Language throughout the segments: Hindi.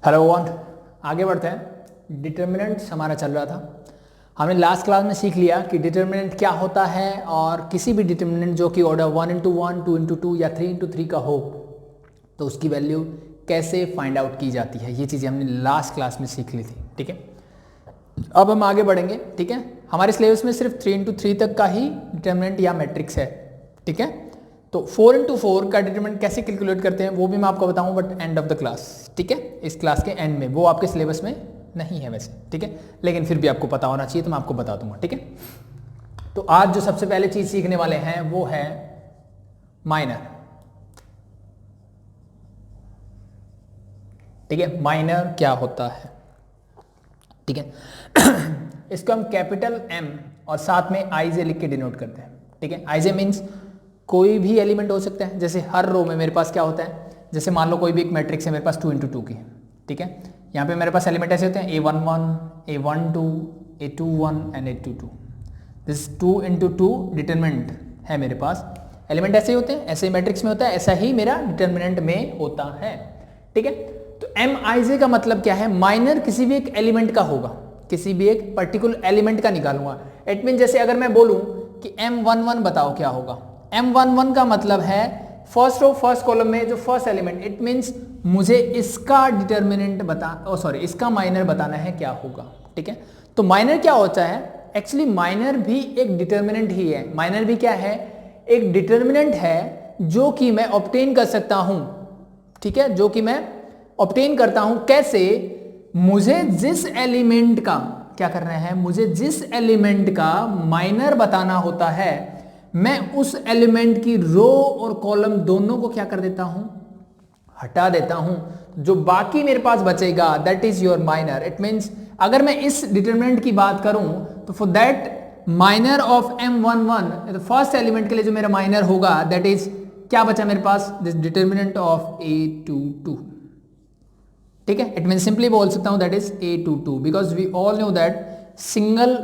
हेलो वन, आगे बढ़ते हैं। डिटर्मिनेंट्स हमारा चल रहा था। हमने लास्ट क्लास में सीख लिया कि डिटर्मिनेंट क्या होता है और किसी भी डिटर्मिनेंट जो कि ऑर्डर 1 इंटू 1, 2 इंटू 2 या 3 इंटू 3 का हो तो उसकी वैल्यू कैसे फाइंड आउट की जाती है। ये चीज़ें हमने लास्ट क्लास में सीख ली थी। ठीक है, अब हम आगे बढ़ेंगे। ठीक है, हमारे सिलेबस में सिर्फ 3 इंटू 3 तक का ही डिटर्मिनेंट या मैट्रिक्स है। ठीक है, तो 4 इंटू 4 का डिटरमिनेंट कैसे कैलकुलेट करते हैं वो भी मैं आपको बताऊं, but end of the class. ठीक है, इस क्लास के एंड में, वो आपके सिलेबस में नहीं है वैसे। ठीक है, लेकिन फिर भी आपको पता होना चाहिए तो मैं आपको बता दूंगा। ठीक है, तो आज जो सबसे पहले चीज सीखने वाले हैं वो है माइनर। ठीक है, माइनर क्या होता है। ठीक है, इसको हम कैपिटल M और साथ में आई जे लिख के डिनोट करते हैं। ठीक है, आई जे मीन्स कोई भी एलिमेंट हो सकता है। जैसे हर रो में मेरे पास क्या होता है, जैसे मान लो कोई भी एक मैट्रिक्स है मेरे पास 2 इंटू 2 की। ठीक है, यहाँ पे मेरे पास एलिमेंट ऐसे होते हैं A11, A12, A21 and A22। This 2 into 2 determinant है मेरे पास। एलिमेंट ऐसे ही होते हैं, ऐसे ही मैट्रिक्स में होता है, ऐसा ही मेरा डिटरमिनेंट में होता है। ठीक है, तो MIJ का मतलब क्या है, माइनर किसी भी एक एलिमेंट का होगा, किसी भी एक पर्टिकुलर एलिमेंट का निकालूंगा। इट मीन जैसे अगर मैं बोलूं कि M11 बताओ क्या होगा। M11 का मतलब है फर्स्ट रो फर्स्ट कॉलम में जो फर्स्ट एलिमेंट। इट मीन्स मुझे इसका डिटर्मिनेंट इसका माइनर बताना है क्या होगा। ठीक है, तो माइनर क्या होता है, एक्चुअली माइनर भी एक डिटर्मिनेंट ही है। माइनर भी क्या है, एक डिटर्मिनेंट है जो कि मैं ऑब्टेन कर सकता हूं। ठीक है, जो कि मैं ऑब्टेन करता हूं कैसे, मुझे जिस एलिमेंट का क्या करना है, मुझे जिस एलिमेंट का माइनर बताना होता है मैं उस एलिमेंट की रो और कॉलम दोनों को क्या कर देता हूं, हटा देता हूं। जो बाकी मेरे पास बचेगा that is your minor. It means अगर मैं इस डिटरमिनेंट की बात करूं तो for that minor of M11 first element के लिए जो मेरा माइनर होगा दैट इज क्या बचा मेरे पास, दिस डिटरमिनेंट ऑफ A22। ठीक है, इट मीन सिंपली बोल सकता हूं that is A22 because we all know that single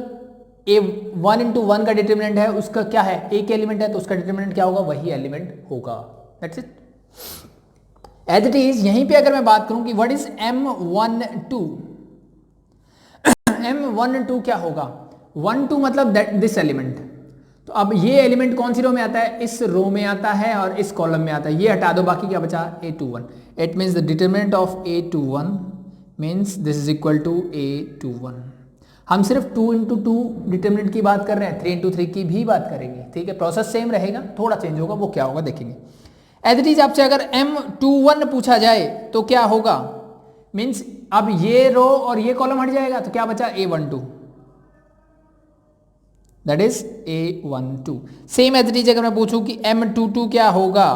A1 into 1 का डिटरमिनेंट है, उसका क्या है, एक एलिमेंट है तो उसका डिटरमिनेंट क्या होगा, वही एलिमेंट होगा। That's it. As it is यहीं पे अगर मैं बात करूं कि व्हाट इज M12 M12 क्या होगा, 12 मतलब दैट दिस एलिमेंट। तो अब ये एलिमेंट कौन सी रो में आता है, इस रो में आता है और इस कॉलम में आता है। ये हटा दो, बाकी क्या बचा A21। It means the determinant of A21 means this is equal to A21। हम सिर्फ 2 इंटू 2 डिटरमिनेंट की बात कर रहे हैं, 3 इंटू 3 की भी बात करेंगे। ठीक है, प्रोसेस सेम रहेगा, थोड़ा चेंज होगा, वो क्या होगा देखेंगे। एज इट इज आपसे अगर M21 पूछा जाए तो क्या होगा, मीन्स अब ये रो और ये कॉलम हट जाएगा तो क्या बचा A12, that is A12। Same as it is अगर मैं पूछूं कि M22 क्या होगा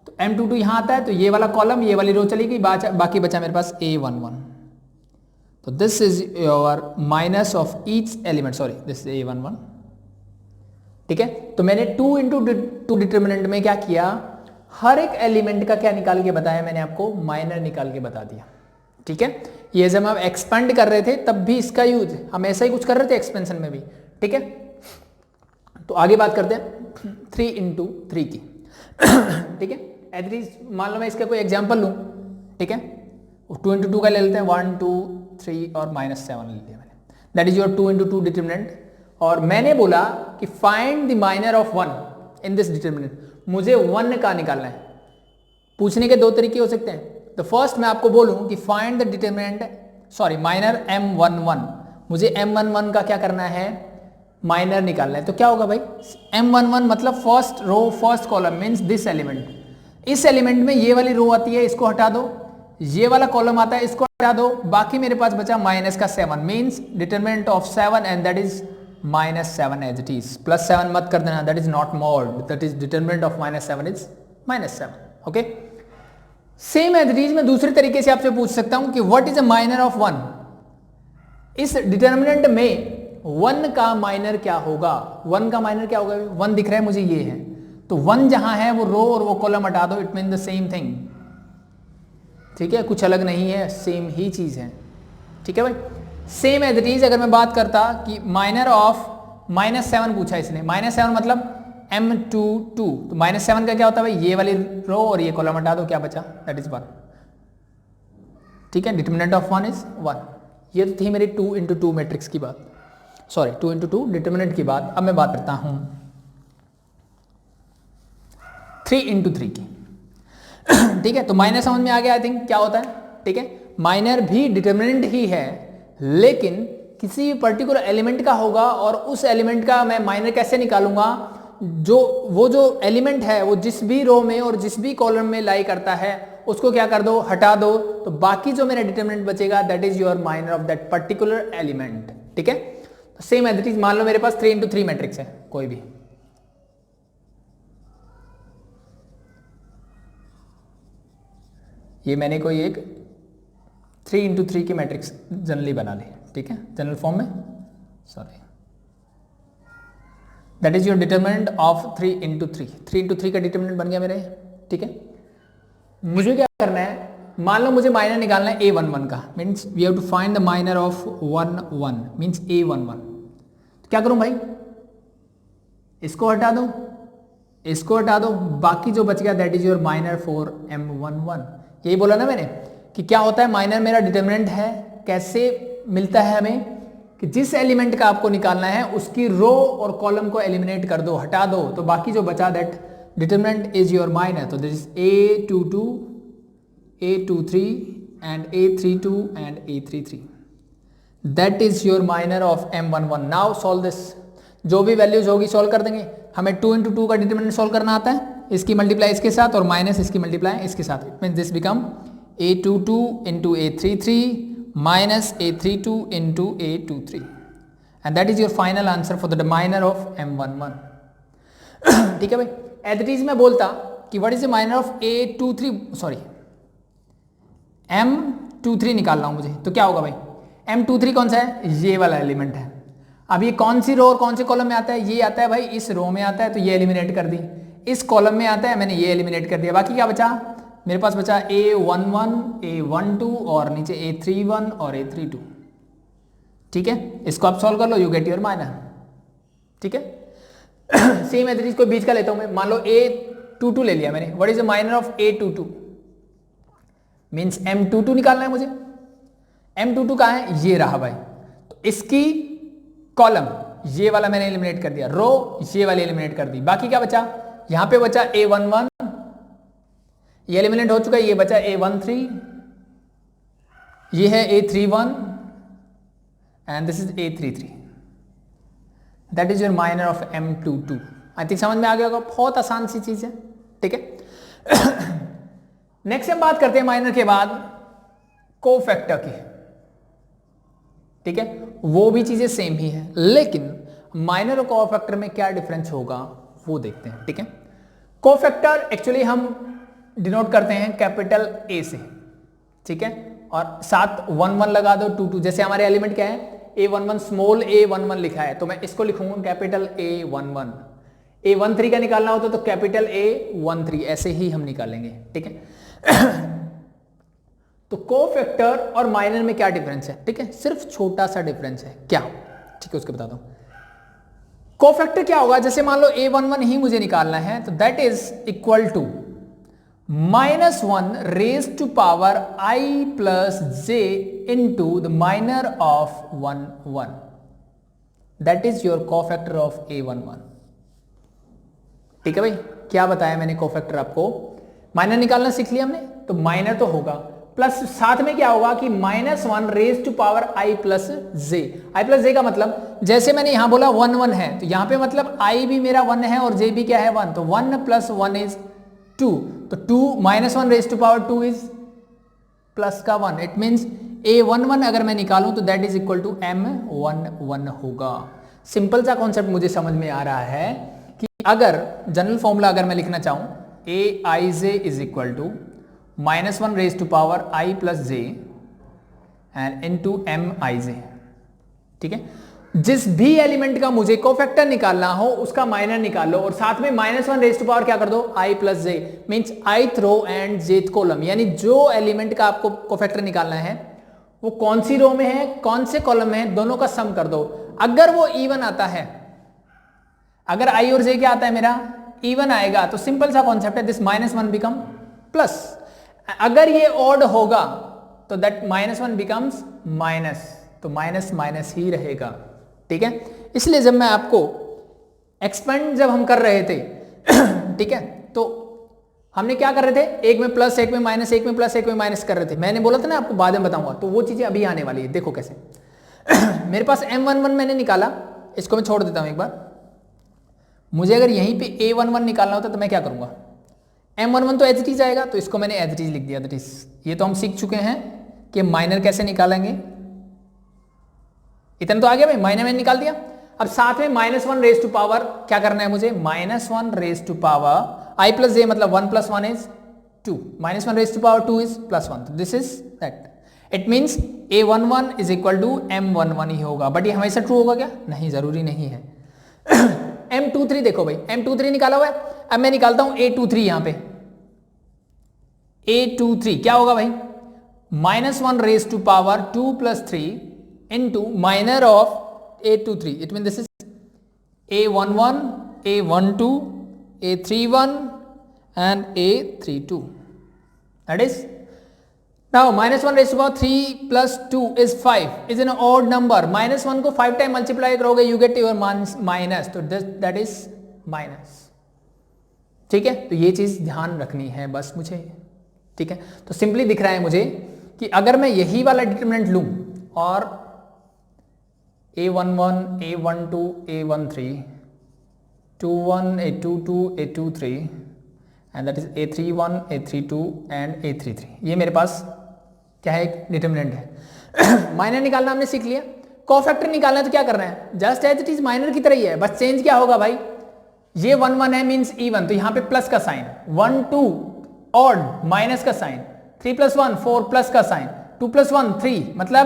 तो M22 यहां आता है तो ये वाला कॉलम ये वाली रो चली गई, बाकी बचा मेरे पास A11। तो this is your minus of each element, sorry this is A11। ठीक है, तो मैंने 2 इंटू 2 डिटरमिनेंट में क्या किया, हर एक एलिमेंट का क्या निकाल के बताया, मैंने आपको माइनर निकाल के बता दिया। ठीक है, ये जब हम एक्सपेंड कर रहे थे तब भी इसका यूज हम ऐसा ही कुछ कर रहे थे एक्सपेंशन में भी। ठीक है, तो आगे बात करते हैं 3 इंटू 3 की। ठीक है, एटलीस्ट मान लो मैं इसका कोई एग्जाम्पल लूँ। ठीक है, 2 इंटू 2 का ले लेते हैं, 1 2 3 और -7 ले लिया मैंने। That is your 2 into 2 determinant. और मैंने बोला कि find the minor of 1 in this determinant, मुझे 1 का निकालना है। पूछने के 2 तरीके हो सकते हैं। तो फर्स्ट मैं आपको बोलूं कि find the determinant, sorry minor M11, मुझे M11 का क्या करना है, माइनर निकालना है। तो क्या होगा भाई, M11 मतलब first row first column means this element. इस एलिमेंट में ये वाली रो आती है, इसको हटा दो, ये वाला कॉलम आता है, इसको हटा दो, बाकी मेरे पास बचा माइनस का 7 means determinant of 7 and that is -7 as it is. +7 मत कर देना, that is not mod, that is determinant of -7 is -7। Okay, same as it is मैं दूसरे तरीके से आपसे पूछ सकता हूं कि what is a minor of 1। इस डिटरमिनेंट में 1 का माइनर क्या होगा, 1 का माइनर क्या होगा, 1 दिख रहा है मुझे, ये है तो 1 जहां है वो रो और वो कॉलम हटा दो, it mean the same thing. ठीक है, कुछ अलग नहीं है, सेम ही चीज है। ठीक है भाई, सेम एज इट इज अगर मैं बात करता कि माइनर ऑफ -7 पूछा इसने, -7 मतलब M22, तो -7 का क्या होता है भाई, ये वाली रो और ये कॉलम हटा दो, क्या बचा, दैट इज 1। ठीक है, डिटरमिनेंट ऑफ 1 इज 1। ये तो थी मेरी 2 इंटू 2 मैट्रिक्स की बात, सॉरी 2 इंटू 2 डिटरमिनेंट की बात। अब मैं बात करता हूँ 3 इंटू 3 की। ठीक है, तो माइनर समझ में आ गया आई थिंक क्या होता है। ठीक है, माइनर भी डिटरमिनेंट ही है, लेकिन किसी पर्टिकुलर एलिमेंट का होगा, और उस एलिमेंट का मैं माइनर कैसे निकालूंगा, वो जो एलिमेंट है वो जिस भी रो में और जिस भी कॉलम में लाई करता है उसको क्या कर दो, हटा दो, तो बाकी जो मेरा डिटरमिनेंट बचेगा that is your minor of that particular element. ठीक है, तो सेम एज इट इज, मान लो मेरे पास 3 इंटू 3 मैट्रिक्स है कोई भी, ये मैंने कोई एक 3 इंटू 3 की मैट्रिक्स जनरली बना ली। ठीक है, जनरल फॉर्म में, sorry, that is your determinant of 3 into 3। 3 into 3 का डिटरमिनेंट बन गया मेरे। ठीक है, मुझे क्या करना है, मान लो मुझे माइनर निकालना है A11 का, means we have to find the minor of 1 1 means A11। तो क्या करूं भाई, इसको हटा दो, इसको हटा दो, बाकी जो बच गया that is your minor for M11। यही बोला ना मैंने कि क्या होता है, माइनर मेरा डिटरमिनेंट है। कैसे मिलता है हमें, कि जिस एलिमेंट का आपको निकालना है उसकी रो और कॉलम को एलिमिनेट कर दो, हटा दो, तो बाकी जो बचा that determinant is your minor. तो this is A22, A23 and A32 and A33, that is your minor of M11। Now solve this, जो भी वैल्यूज होगी सॉल्व कर देंगे। हमें 2 इंटू 2 का डिटरमिनेंट सॉल्व करना आता है, इसकी मल्टीप्लाई इसके साथ और माइनस इसकी मल्टीप्लाई इसके साथ। It means this become A22 into A33 minus A32 into A23, and that is your final answer for the minor of M11। ठीक है भाई, एज इट इज मैं बोलता कि what is the minor of A23, sorry M23 निकालना हो मुझे, तो क्या होगा भाई, M23 कौन सा है, ये वाला एलिमेंट है। अब ये कौन सी रो और कौन से कॉलम में आता है, ये आता है भाई इस रो में आता है, तो ये एलिमिनेट कर दी। इस कॉलम में आता है, मैंने ये एलिमिनेट कर दिया। बाकी क्या बचा, मेरे पास बचा A11, A12 और नीचे A31 और A32। ठीक है, इसको आप सॉल्व कर लो, यू गेट योर माइनर। ठीक है, सेम एज इट इज, कोई बीच का लेता हूं मैं, मान लो A22 ले लिया मैंने। What is the minor of A22, means M22 निकालना है मुझे। M22 कहाँ है, ये रहा भाई, तो इसकी कॉलम ये वाला मैंने एलिमिनेट कर दिया, रो ये वाली एलिमिनेट कर दी। बाकी क्या बचा, यहां पे बचा A11, ये एलिमिनेट हो चुका है, ये बचा A13, ये है A31 and this is A33, that is your minor of M22। I think समझ में आ गया होगा, बहुत आसान सी चीज है। ठीक है, नेक्स्ट हम बात करते हैं माइनर के बाद कोफैक्टर की। ठीक है, वो भी चीजें सेम ही है, लेकिन माइनर और कोफैक्टर में क्या डिफरेंस होगा वो देखते हैं। ठीक है, कोफैक्टर एक्चुअली हम डिनोट करते हैं कैपिटल A से। ठीक है, और साथ 1 1 लगा दो, 2 2, जैसे हमारे एलिमेंट क्या है A11, स्मॉल A11 लिखा है, तो मैं इसको लिखूंगा कैपिटल A11। A13 का निकालना होता तो कैपिटल A13, ऐसे ही हम निकालेंगे। ठीक है, तो कोफैक्टर और माइनर में क्या डिफरेंस है। ठीक है, सिर्फ छोटा सा डिफरेंस है, क्या, ठीक है, उसको बताता हूं। कोफैक्टर क्या होगा, जैसे मान लो A11 ही मुझे निकालना है, तो that is equal to -1 raise to power I plus j into the minor of 1 1, that is your cofactor of A11। ठीक है भाई, क्या बताया मैंने कोफैक्टर आपको, माइनर निकालना सीख लिया हमने, तो माइनर तो होगा, प्लस साथ में क्या होगा कि -1 raise to power I plus J. I plus J का मतलब, जैसे मैंने यहां बोला 1 1 है, तो यहां पे मतलब I भी मेरा 1 है और J भी क्या है 1, तो 1 प्लस 1 इज 2, तो 2 -1 raise to power 2 is plus का 1। इट मीन्स A11 अगर मैं निकालूं तो that is equal to M11 होगा। सिंपल सा कॉन्सेप्ट मुझे समझ में आ रहा है कि अगर जनरल फॉर्मूला अगर मैं लिखना चाहूं, Aij is equal to -1 raise to power I plus J and into Mij। ठीक है, जिस भी एलिमेंट का मुझे कोफैक्टर निकालना हो उसका माइनर निकाल लो, और साथ में -1 रेज टू पावर क्या कर दो I plus J, means ith row and jth column, यानी जो एलिमेंट का आपको कोफैक्टर निकालना है वो कौन सी रो में है कौन से कॉलम में है, दोनों का सम कर दो। अगर वो इवन आता है, अगर I और J क्या आता है मेरा इवन आएगा, तो सिंपल सा कॉन्सेप्ट है, दिस -1 बिकम प्लस। अगर ये ऑड होगा तो दैट -1 बिकम्स माइनस, तो माइनस माइनस ही रहेगा, ठीक है। इसलिए जब मैं आपको एक्सपेंड जब हम कर रहे थे ठीक है, तो हमने क्या कर रहे थे, एक में प्लस एक में माइनस, एक में प्लस एक में माइनस कर रहे थे। मैंने बोला था ना आपको बाद में बताऊंगा, तो वो चीजें अभी आने वाली है, देखो कैसे मेरे पास M11 मैंने निकाला, इसको मैं छोड़ देता हूं एक बार। मुझे अगर यहीं पे A11 निकालना होता तो मैं क्या करूंगा, M11 तो एज इट इज आएगा, तो इसको मैंने एज इट इज लिख दिया, दैट इज, ये तो हम सीख चुके हैं कि माइनर कैसे निकालेंगे, इतना तो आ गया भाई, माइनर मैंने निकाल दिया। अब साथ में -1 रेज टू पावर क्या करना है मुझे, -1 raise to power I plus j, मतलब 1 + 1 is 2, -1 raise to power 2 is +1, तो this is that. It means A11 is equal to M11 ही होगा, बट ये हमेशा ट्रू होगा क्या, नहीं, जरूरी नहीं है M23 देखो भाई, M23 निकाला हुआ है, अब मैं निकालता हूं A23, यहां पे A23 क्या होगा भाई, -1 raise to power 2 + 3 into minor of A23, it mean this is A11, A12, A31 and A32, that is now -1 raised to power 3 plus 2 is 5 is an odd number, -1 को 5 टाइम मल्टीप्लाई करोगे you get your माइनस, तो that is माइनस, ठीक है। तो ये चीज ध्यान रखनी है बस मुझे, ठीक है। तो सिंपली दिख रहा है मुझे कि अगर मैं यही वाला डिटरमिनेंट लूं और A11, A12, A13, 21, A22, A23 and that is A31, A32 and A33, ये मेरे पास क्या है, एक डिटरमिनेंट है माइनर निकालना हमने सीख लिया, कोफैक्टर निकालना है तो क्या करना है, just as it is minor की तरह ही है, बस चेंज क्या होगा भाई, ये 1 1 है मींस इवन, तो यहां पे प्लस का साइन, 1 2 ऑड माइनस का साइन, 3 + 1 4 प्लस का साइन, 2 + 1 3 मतलब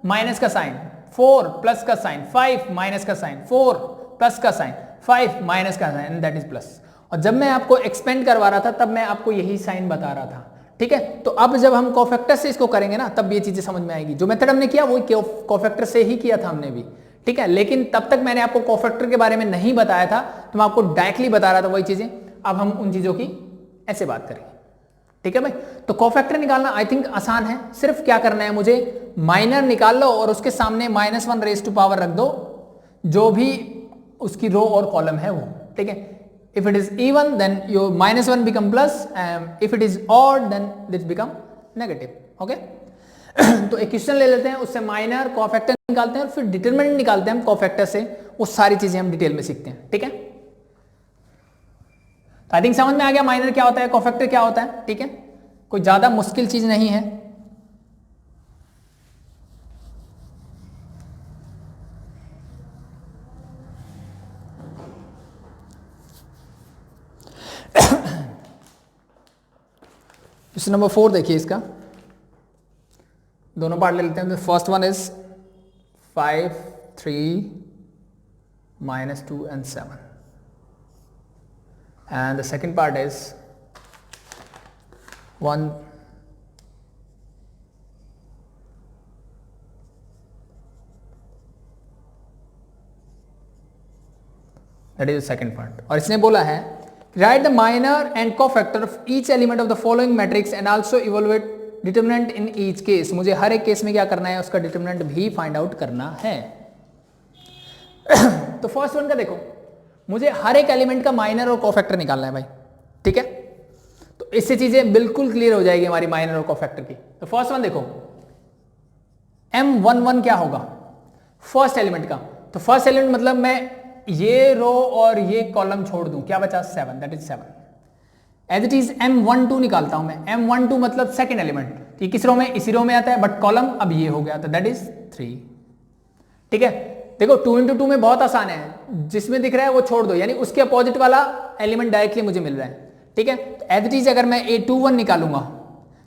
माइनस का साइन, 4 प्लस का साइन, 5 माइनस का साइन, 4 प्लस का साइन, 5 माइनस का साइन, दैट इज प्लस। और जब मैं आपको एक्सपेंड करवा रहा था तब मैं आपको यही साइन बता रहा था, ठीक है। तो अब जब हम कोफैक्टर से इसको करेंगे ना, तब ये चीजें समझ में आएगी। जो मेथड हमने किया वो कोफैक्टर से ही किया था हमने भी, ठीक है, लेकिन तब तक मैंने आपको कोफैक्टर के बारे में नहीं बताया था, तो मैं आपको डायरेक्टली बता रहा था वही चीजें। अब हम उन चीजों की ऐसे बात करेंगे, ठीक है भाई। तो कोफैक्टर निकालना आई थिंक आसान है, सिर्फ क्या करना है मुझे, माइनर निकाल लो और उसके सामने -1 रेज टू पावर रख दो, जो भी उसकी रो और कॉलम है वो, ठीक है। If it is even then your -1 become plus, if it is odd then this become negative, okay तो एक क्वेश्चन ले लेते हैं, उससे माइनर कोफैक्टर निकालते हैं और फिर डिटरमिनेंट निकालते हैं हम कोफैक्टर से, वो सारी चीजें हम डिटेल में सीखते हैं, ठीक है। तो आई थिंक समझ में आ गया माइनर क्या होता है, कोफैक्टर क्या होता है, ठीक है, कोई ज्यादा मुश्किल चीज नहीं है। क्वेश्चन नंबर 4 देखिए, इसका दोनों पार्ट ले लेते हैं। First one is 5 3 -2 and 7 and the second part is 1 that is the second part। और इसने बोला है write the minor and cofactor of each element of the following matrix and also evaluate determinant in each case। मुझे हर एक केस में क्या करना है, उसका डिटरमिनेंट भी फाइंड आउट करना है तो फर्स्ट वन का देखो, मुझे हर एक एलिमेंट का माइनर और कोफैक्टर निकालना है भाई, ठीक है। तो इससे चीजें बिल्कुल क्लियर हो जाएगी हमारी माइनर और कोफैक्टर की। तो फर्स्ट वन देखो, M11 क्या होगा फर्स्ट एलिमेंट का, तो फर्स्ट एलिमेंट मतलब मैं ये रो और ये कॉलम छोड़ दूं, क्या बचा 7, that is 7। As it is M12 निकालता हूं मैं, M12 मतलब सेकंड एलिमेंट, ये किस रो में, इसी रो में आता है, बट कॉलम अब ये हो गया, तो दैट इज 3, ठीक है। देखो 2 × 2 में बहुत आसान है, जिसमें दिख रहा है वो छोड़ दो, यानी उसके अपोजिट वाला एलिमेंट डायरेक्टली मुझे मिल रहा है, ठीक है। तो एज इट इज अगर मैं A21 निकालूंगा,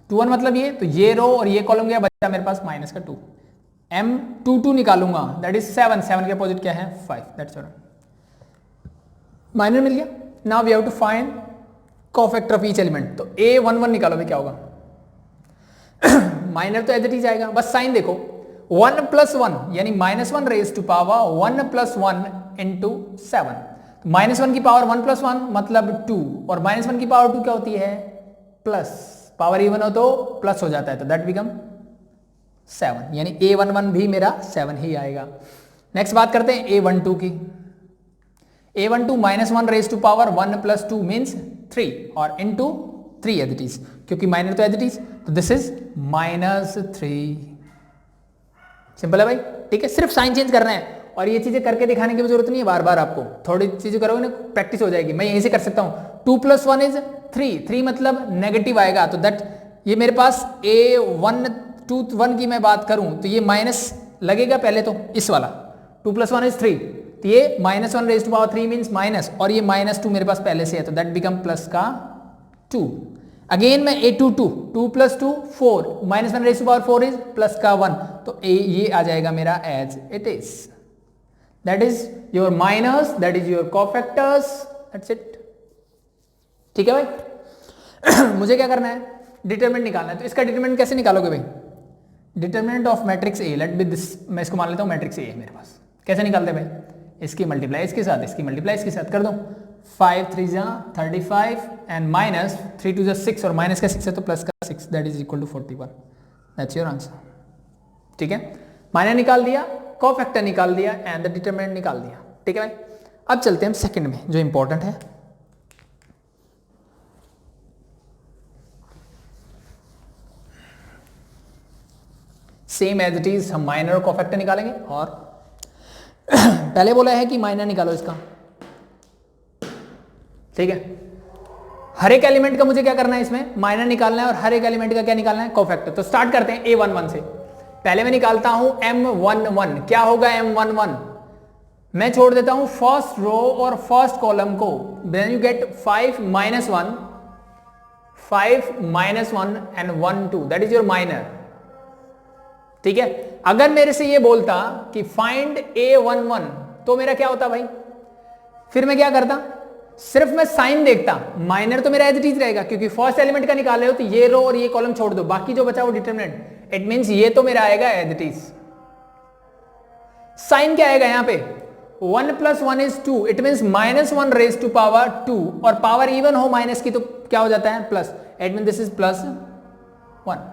21 मतलब ये, तो ये रो और ये कॉलम गया, बचा मेरे पास -2। M22 निकालूंगा, दैट इज 7, 7 के अपोजिट क्या है 5, दैट्स ऑल, माइनर मिल गया। Now we have to find cofactor of each element. तो A11 निकालो भाई, क्या होगा माइनर तो एज इट इज आएगा, बस साइन देखो, 1 + 1 यानी -1 रेज टू पावर 1 + 1 इंटू 7, -1 की पावर 1 + 1 मतलब 2, और -1 की पावर 2 क्या होती है प्लस, पावर इवन हो तो प्लस हो जाता है, तो दैट बिकम 7, यानी A11 भी मेरा 7 ही आएगा। नेक्स्ट बात करते हैं A12 की। A12 -1 raise to power 1 + 2 means 3 और इनटू 3 एज इट इज, क्योंकि माइनर तो एज इट इज, तो दिस इज -3। सिंपल है भाई, ठीक है, सिर्फ साइन चेंज करना है और ये चीजें करके दिखाने की जरूरत नहीं है बार बार, आपको थोड़ी चीजें करोगे ना प्रैक्टिस हो जाएगी। मैं यहीं से कर सकता हूँ, 2 + 1 इज 3 मतलब नेगेटिव आएगा, तो दैट ये मेरे पास A1 की मैं बात करूं तो ये माइनस लगेगा पहले, तो इस वाला 2 + 1 इज 3, तो ये -1 raise to power 3 means minus, और ये -2 मेरे पास पहले से है, तो दैट बिकम प्लस का 2। अगेन मैं A22 2 + 2 4 -1 raise to power 4 is plus का 1, तो ये आ जाएगा मेरा as it is. That is your minus, that is your cofactors, that's it. ठीक है भाई। मुझे क्या करना है, डिटरमिनेंट निकालना है। तो इसका डिटरमिनेंट कैसे निकालोगे भाई, determinant of matrix A, let be this, मैं इसको मान लेता हूँ मैट्रिक्स ए है मेरे पास। कैसे निकालते हैं भाई, इसकी मल्टीप्लाई इसके साथ, इसकी मल्टीप्लाई इसके साथ कर दो, 5 3 जा 35 एंड माइनस 3 2 जा 6 और माइनस का 6 है तो प्लस का 6, that is equal to 41। That's your answer. ठीक है, माइनर निकाल दिया, कोफैक्टर निकाल दिया एंड द डिटरमिनेंट निकाल दिया। ठीक है भाई, अब चलते हैं हम सेकंड में जो इंपॉर्टेंट है। सेम एज इट इज हम माइनर और कोफैक्टर निकालेंगे, और पहले बोला है कि माइनर निकालो इसका। ठीक है, हर एक एलिमेंट का मुझे क्या करना है, इसमें माइनर निकालना है और हर एक एलिमेंट का क्या निकालना है, कोफैक्टर। तो स्टार्ट करते हैं A11 से। पहले मैं निकालता हूं M11, क्या होगा M11, मैं छोड़ देता हूं फर्स्ट रो और फर्स्ट कॉलम को, then you get 5 - 1 5 - 1 and 1 2, that is your minor. ठीक है, अगर मेरे से ये बोलता कि फाइंड A11 तो मेरा क्या होता भाई, फिर मैं क्या करता, सिर्फ मैं साइन देखता, माइनर तो मेरा एज इट इज रहेगा क्योंकि फर्स्ट एलिमेंट का निकाल रहे हो, तो ये रो और ये कॉलम छोड़ दो, बाकी जो बचा वो डिटरमिनेंट। इट मींस ये तो मेरा आएगा एज इट इज। साइन क्या आएगा यहाँ पे, 1 + 1 is 2, it means -1 raise to power 2, और पावर इवन हो माइनस की तो क्या हो जाता है plus, it means this is +1।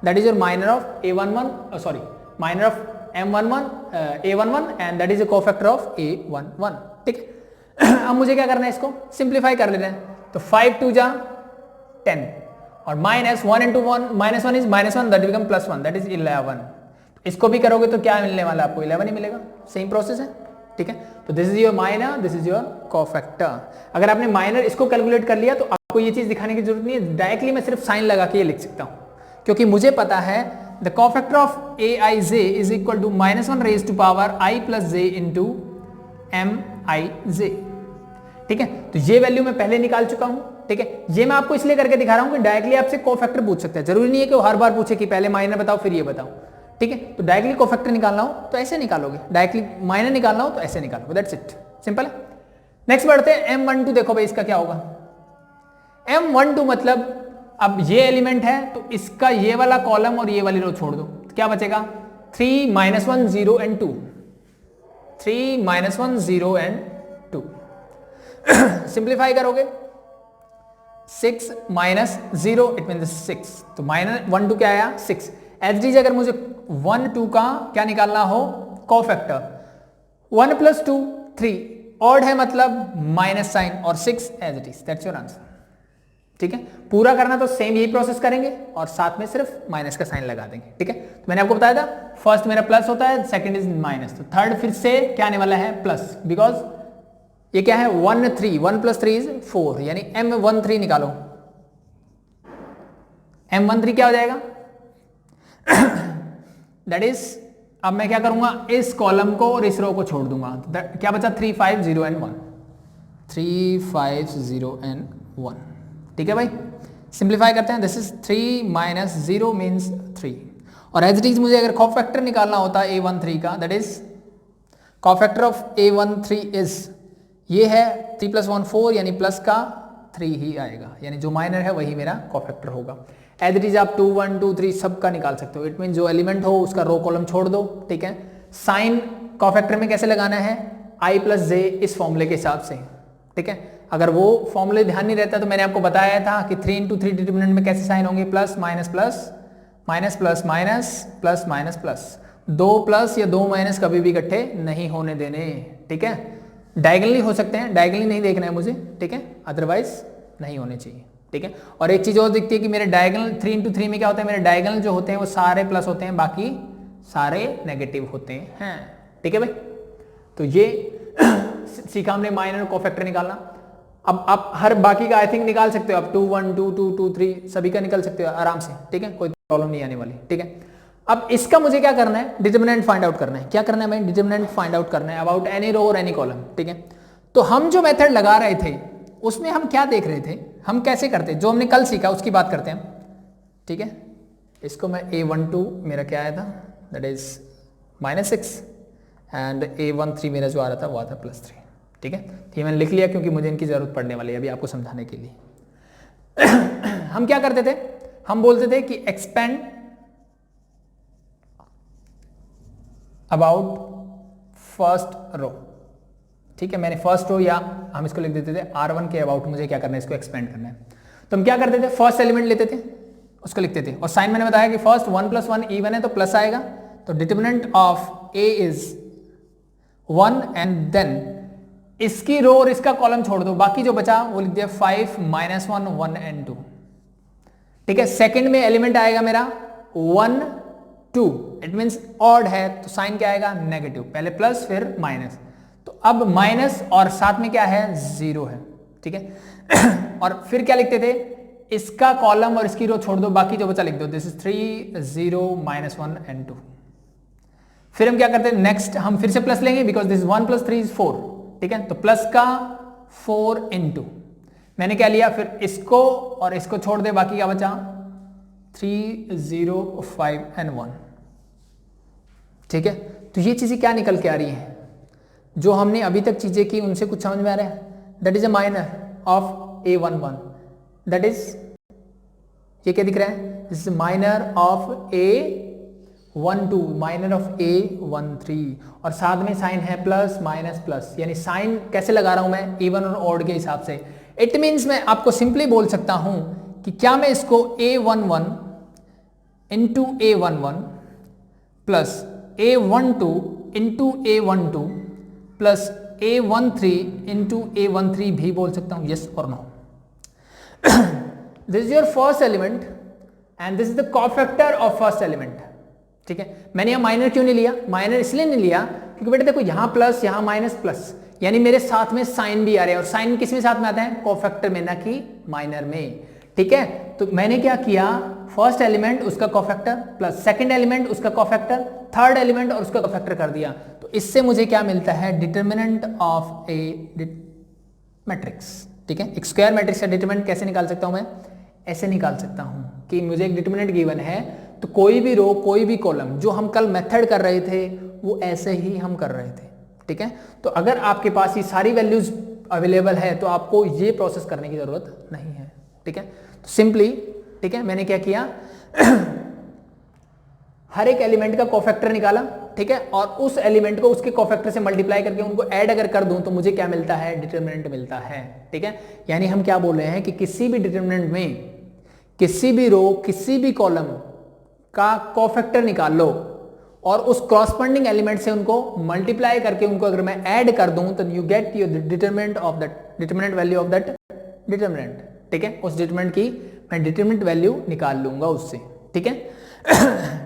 That is your minor of A11, minor of M11, A11 and that is a cofactor of A11। ठीक है, अब मुझे क्या करना है, इसको सिंप्लीफाई कर लेते हैं। तो 5 2 जा 10 और -1 × 1 -1 is -1, that become +1, that is 11। इसको भी करोगे तो क्या मिलने वाला आपको, 11 ही मिलेगा, सेम प्रोसेस है। ठीक है, तो this is your minor, this is your cofactor. अगर आपने माइनर इसको कैलकुलेट कर लिया तो आपको ये चीज दिखाने की जरूरत नहीं है, डायरेक्टली मैं सिर्फ साइन लगा के ये लिख सकता हूं, क्योंकि मुझे पता है the cofactor of Aij is equal to -1 raise to power I + j into Mij। ठीक है, तो ये वैल्यू मैं पहले निकाल चुका हूं। ठीक है, ये मैं आपको इसलिए करके दिखा रहा हूं कि डायरेक्टली आपसे कोफैक्टर पूछ सकते हैं, जरूरी नहीं है कि वो हर बार पूछे कि पहले माइनर बताओ फिर ये बताओ। ठीक है, तो डायरेक्टली कोफैक्टर निकालना हो तो ऐसे निकालोगे, डायरेक्टली माइनर निकालना हो तो ऐसे निकालोगे, दैट्स इट, सिंपल है। नेक्स्ट बढ़ते हैं M12। देखो भाई इसका क्या होगा, M12 मतलब अब ये एलिमेंट है तो इसका ये वाला कॉलम और ये वाली रो छोड़ दो, तो क्या बचेगा, 3 - 1 0 एंड 2, 3 - 1 0 एंड 2। सिंप्लीफाई करोगे 6 - 0 इट मींस 6, तो -1 2 क्या आया 6। एज डी अगर मुझे 1 2 का क्या निकालना हो, कोफैक्टर, 1 + 2 3, ऑड है मतलब माइनस साइन, और 6 as it is, that's your answer. ठीक है, पूरा करना तो सेम यही प्रोसेस करेंगे और साथ में सिर्फ माइनस का साइन लगा देंगे। ठीक है, तो मैंने आपको बताया था फर्स्ट मेरा प्लस होता है, सेकंड इज माइनस, तो थर्ड फिर से क्या आने वाला है प्लस, बिकॉज ये क्या है 1 3, 1 + 3 इज 4, यानी M13 निकालो, M13 क्या हो जाएगा दैट इज, अब मैं क्या करूंगा, इस कॉलम को और इस रो को छोड़ दूंगा, तो क्या बचा 3 5 0 एंड 1, 3 5 0 एंड 1। ठीक है भाई, सिंप्लीफाई करते हैं, दिस इज 3 - 0 मीन्स 3, और एज इट इज मुझे अगर कोफैक्टर निकालना होता है A13 का, that is cofactor of A13 is, ये है 3 + 1 4, यानी प्लस का 3 ही आएगा, यानी जो माइनर है वही मेरा कोफैक्टर होगा। एज इट इज आप 2 1 2 3 सब का निकाल सकते हो, इट मीन जो एलिमेंट हो उसका रो कॉलम छोड़ दो। ठीक है, साइन कोफैक्टर में कैसे लगाना है, I + j इस फॉर्मूले के हिसाब से। ठीक है, अगर वो फॉर्मूले ध्यान नहीं रहता तो मैंने आपको बताया था कि 3 × 3 डिटरमिनेंट में कैसे साइन होंगे, plus minus plus minus plus minus plus minus plus, दो प्लस या दो माइनस कभी भी इकट्ठे नहीं होने देने, ठीक है। डायगनली हो सकते हैं, डायगनली नहीं देखना है मुझे, ठीक है, अदरवाइज नहीं होने चाहिए, ठीक है। और एक चीज और दिखती है कि मेरे डायगनल 3 इंटू 3 में क्या होता है, मेरे डायगनल जो होते हैं वो सारे प्लस होते हैं, बाकी सारे नेगेटिव होते हैं, ठीक है भाई। तो ये सीखा हमने माइनर कोफैक्टर निकालना। अब आप हर बाकी का आई थिंक निकाल सकते हो, आप 2 1 2 2 2 3 सभी का निकल सकते हो आराम से, ठीक है, कोई प्रॉब्लम नहीं आने वाली, ठीक है। अब इसका मुझे क्या करना है, डिटरमिनेंट फाइंड आउट करना है। क्या करना है भाई, डिटरमिनेंट फाइंड आउट करना है अबाउट एनी रो और एनी कॉलम, ठीक है। तो हम जो मेथड लगा रहे थे उसमें हम क्या देख रहे थे, हम कैसे करते, जो हमने कल सीखा उसकी बात करते हैं, ठीक है। इसको मैं A12 मेरा क्या आया था, दैट इज -6 एंड A13 मेरा जो आ रहा था वो आता +3, ठीक है। ये मैंने लिख लिया क्योंकि मुझे इनकी जरूरत पड़ने वाली है अभी आपको समझाने के लिए। हम क्या करते थे, हम बोलते थे कि एक्सपेंड अबाउट फर्स्ट रो, ठीक है। मैंने फर्स्ट रो या हम इसको लिख देते थे R1 के अबाउट मुझे क्या करना है, इसको एक्सपेंड करना है। तो हम क्या करते थे, फर्स्ट एलिमेंट लेते थे उसको लिखते थे, और साइन मैंने बताया कि फर्स्ट 1 + 1 इवन है तो प्लस आएगा, तो determinant of A is 1 and then इसकी रो और इसका कॉलम छोड़ दो, बाकी जो बचा वो लिख दिया 5 -1 1 एंड 2, ठीक है। सेकंड में एलिमेंट आएगा मेरा 1 2, इट मींस ऑड है तो साइन क्या आएगा, नेगेटिव, पहले प्लस फिर माइनस, तो अब माइनस और साथ में क्या है, 0 है, ठीक है। और फिर क्या लिखते थे, इसका कॉलम और इसकी रो छोड़ दो, बाकी जो बचा लिख दो, दिस इज 3 0 -1 एंड 2। फिर हम क्या करते हैं, नेक्स्ट हम फिर से प्लस लेंगे बिकॉज दिस 1 + 3 = 4, ठीक है। तो प्लस का 4 × मैंने क्या लिया, फिर इसको और इसको छोड़ दे, बाकी क्या बचा 3 0 5 एंड 1, ठीक है। तो ये चीजें क्या निकल के आ रही हैं, जो हमने अभी तक चीजें की उनसे कुछ समझ में आ रहा है। That is a minor of A11, that is ये क्या दिख रहा है, this is minor of A12, minor of A13, और साथ में साइन है प्लस माइनस प्लस, यानी साइन कैसे लगा रहा हूं मैं, इवन और ऑड के हिसाब से। इट मीन्स मैं आपको सिंपली बोल सकता हूं कि क्या मैं इसको A11 into A11 plus A12 into A12 plus A13 into A13 भी बोल सकता हूं, यस और no. This is your first element and this is the cofactor of first element, ठीक है। मैंने यहां माइनर क्यों नहीं लिया, माइनर इसलिए नहीं लिया क्योंकि बेटा देखो यहां प्लस यहां माइनस प्लस, यानी मेरे साथ में साइन भी आ रहे हैं, और साइन किस में साथ में आता है, कोफैक्टर में, ना कि माइनर में, ठीक है। तो मैंने क्या किया, फर्स्ट एलिमेंट उसका कोफैक्टर प्लस सेकंड एलिमेंट उसका कोफैक्टर, थर्ड एलिमेंट और उसका कोफैक्टर कर दिया। तो इससे मुझे क्या मिलता है, डिटरमिनेंट ऑफ ए मैट्रिक्स, ठीक है। एक स्क्वायर मैट्रिक्स का डिटरमिनेंट कैसे निकाल सकता हूं मैं, ऐसे निकाल सकता हूं कि मुझे एक डिटरमिनेंट गिवन है, तो कोई भी रो कोई भी कॉलम जो हम कल मेथड कर रहे थे वो ऐसे ही हम कर रहे थे, ठीक है। तो अगर आपके पास ये सारी वैल्यूज अवेलेबल है तो आपको ये प्रोसेस करने की जरूरत नहीं है, ठीक है। तो सिंपली, ठीक है, मैंने क्या किया हर एक एलिमेंट का कोफैक्टर निकाला, ठीक है, और उस एलिमेंट को उसके कोफैक्टर से मल्टीप्लाई करके उनको ऐड अगर कर दूं तो मुझे क्या मिलता है, डिटरमिनेंट मिलता है, ठीक है। यानी हम क्या बोल रहे हैं कि किसी भी डिटरमिनेंट में किसी भी रो किसी भी कॉलम का कोफैक्टर निकाल लो और उस कॉरस्पॉन्डिंग एलिमेंट से उनको मल्टीप्लाई करके उनको अगर मैं ऐड कर दूं तो you get your determinant of that, determinant value of that determinant, ठीक है। उस डिटरमिनेंट की मैं डिटरमिनेंट वैल्यू निकाल लूंगा उससे, ठीक है।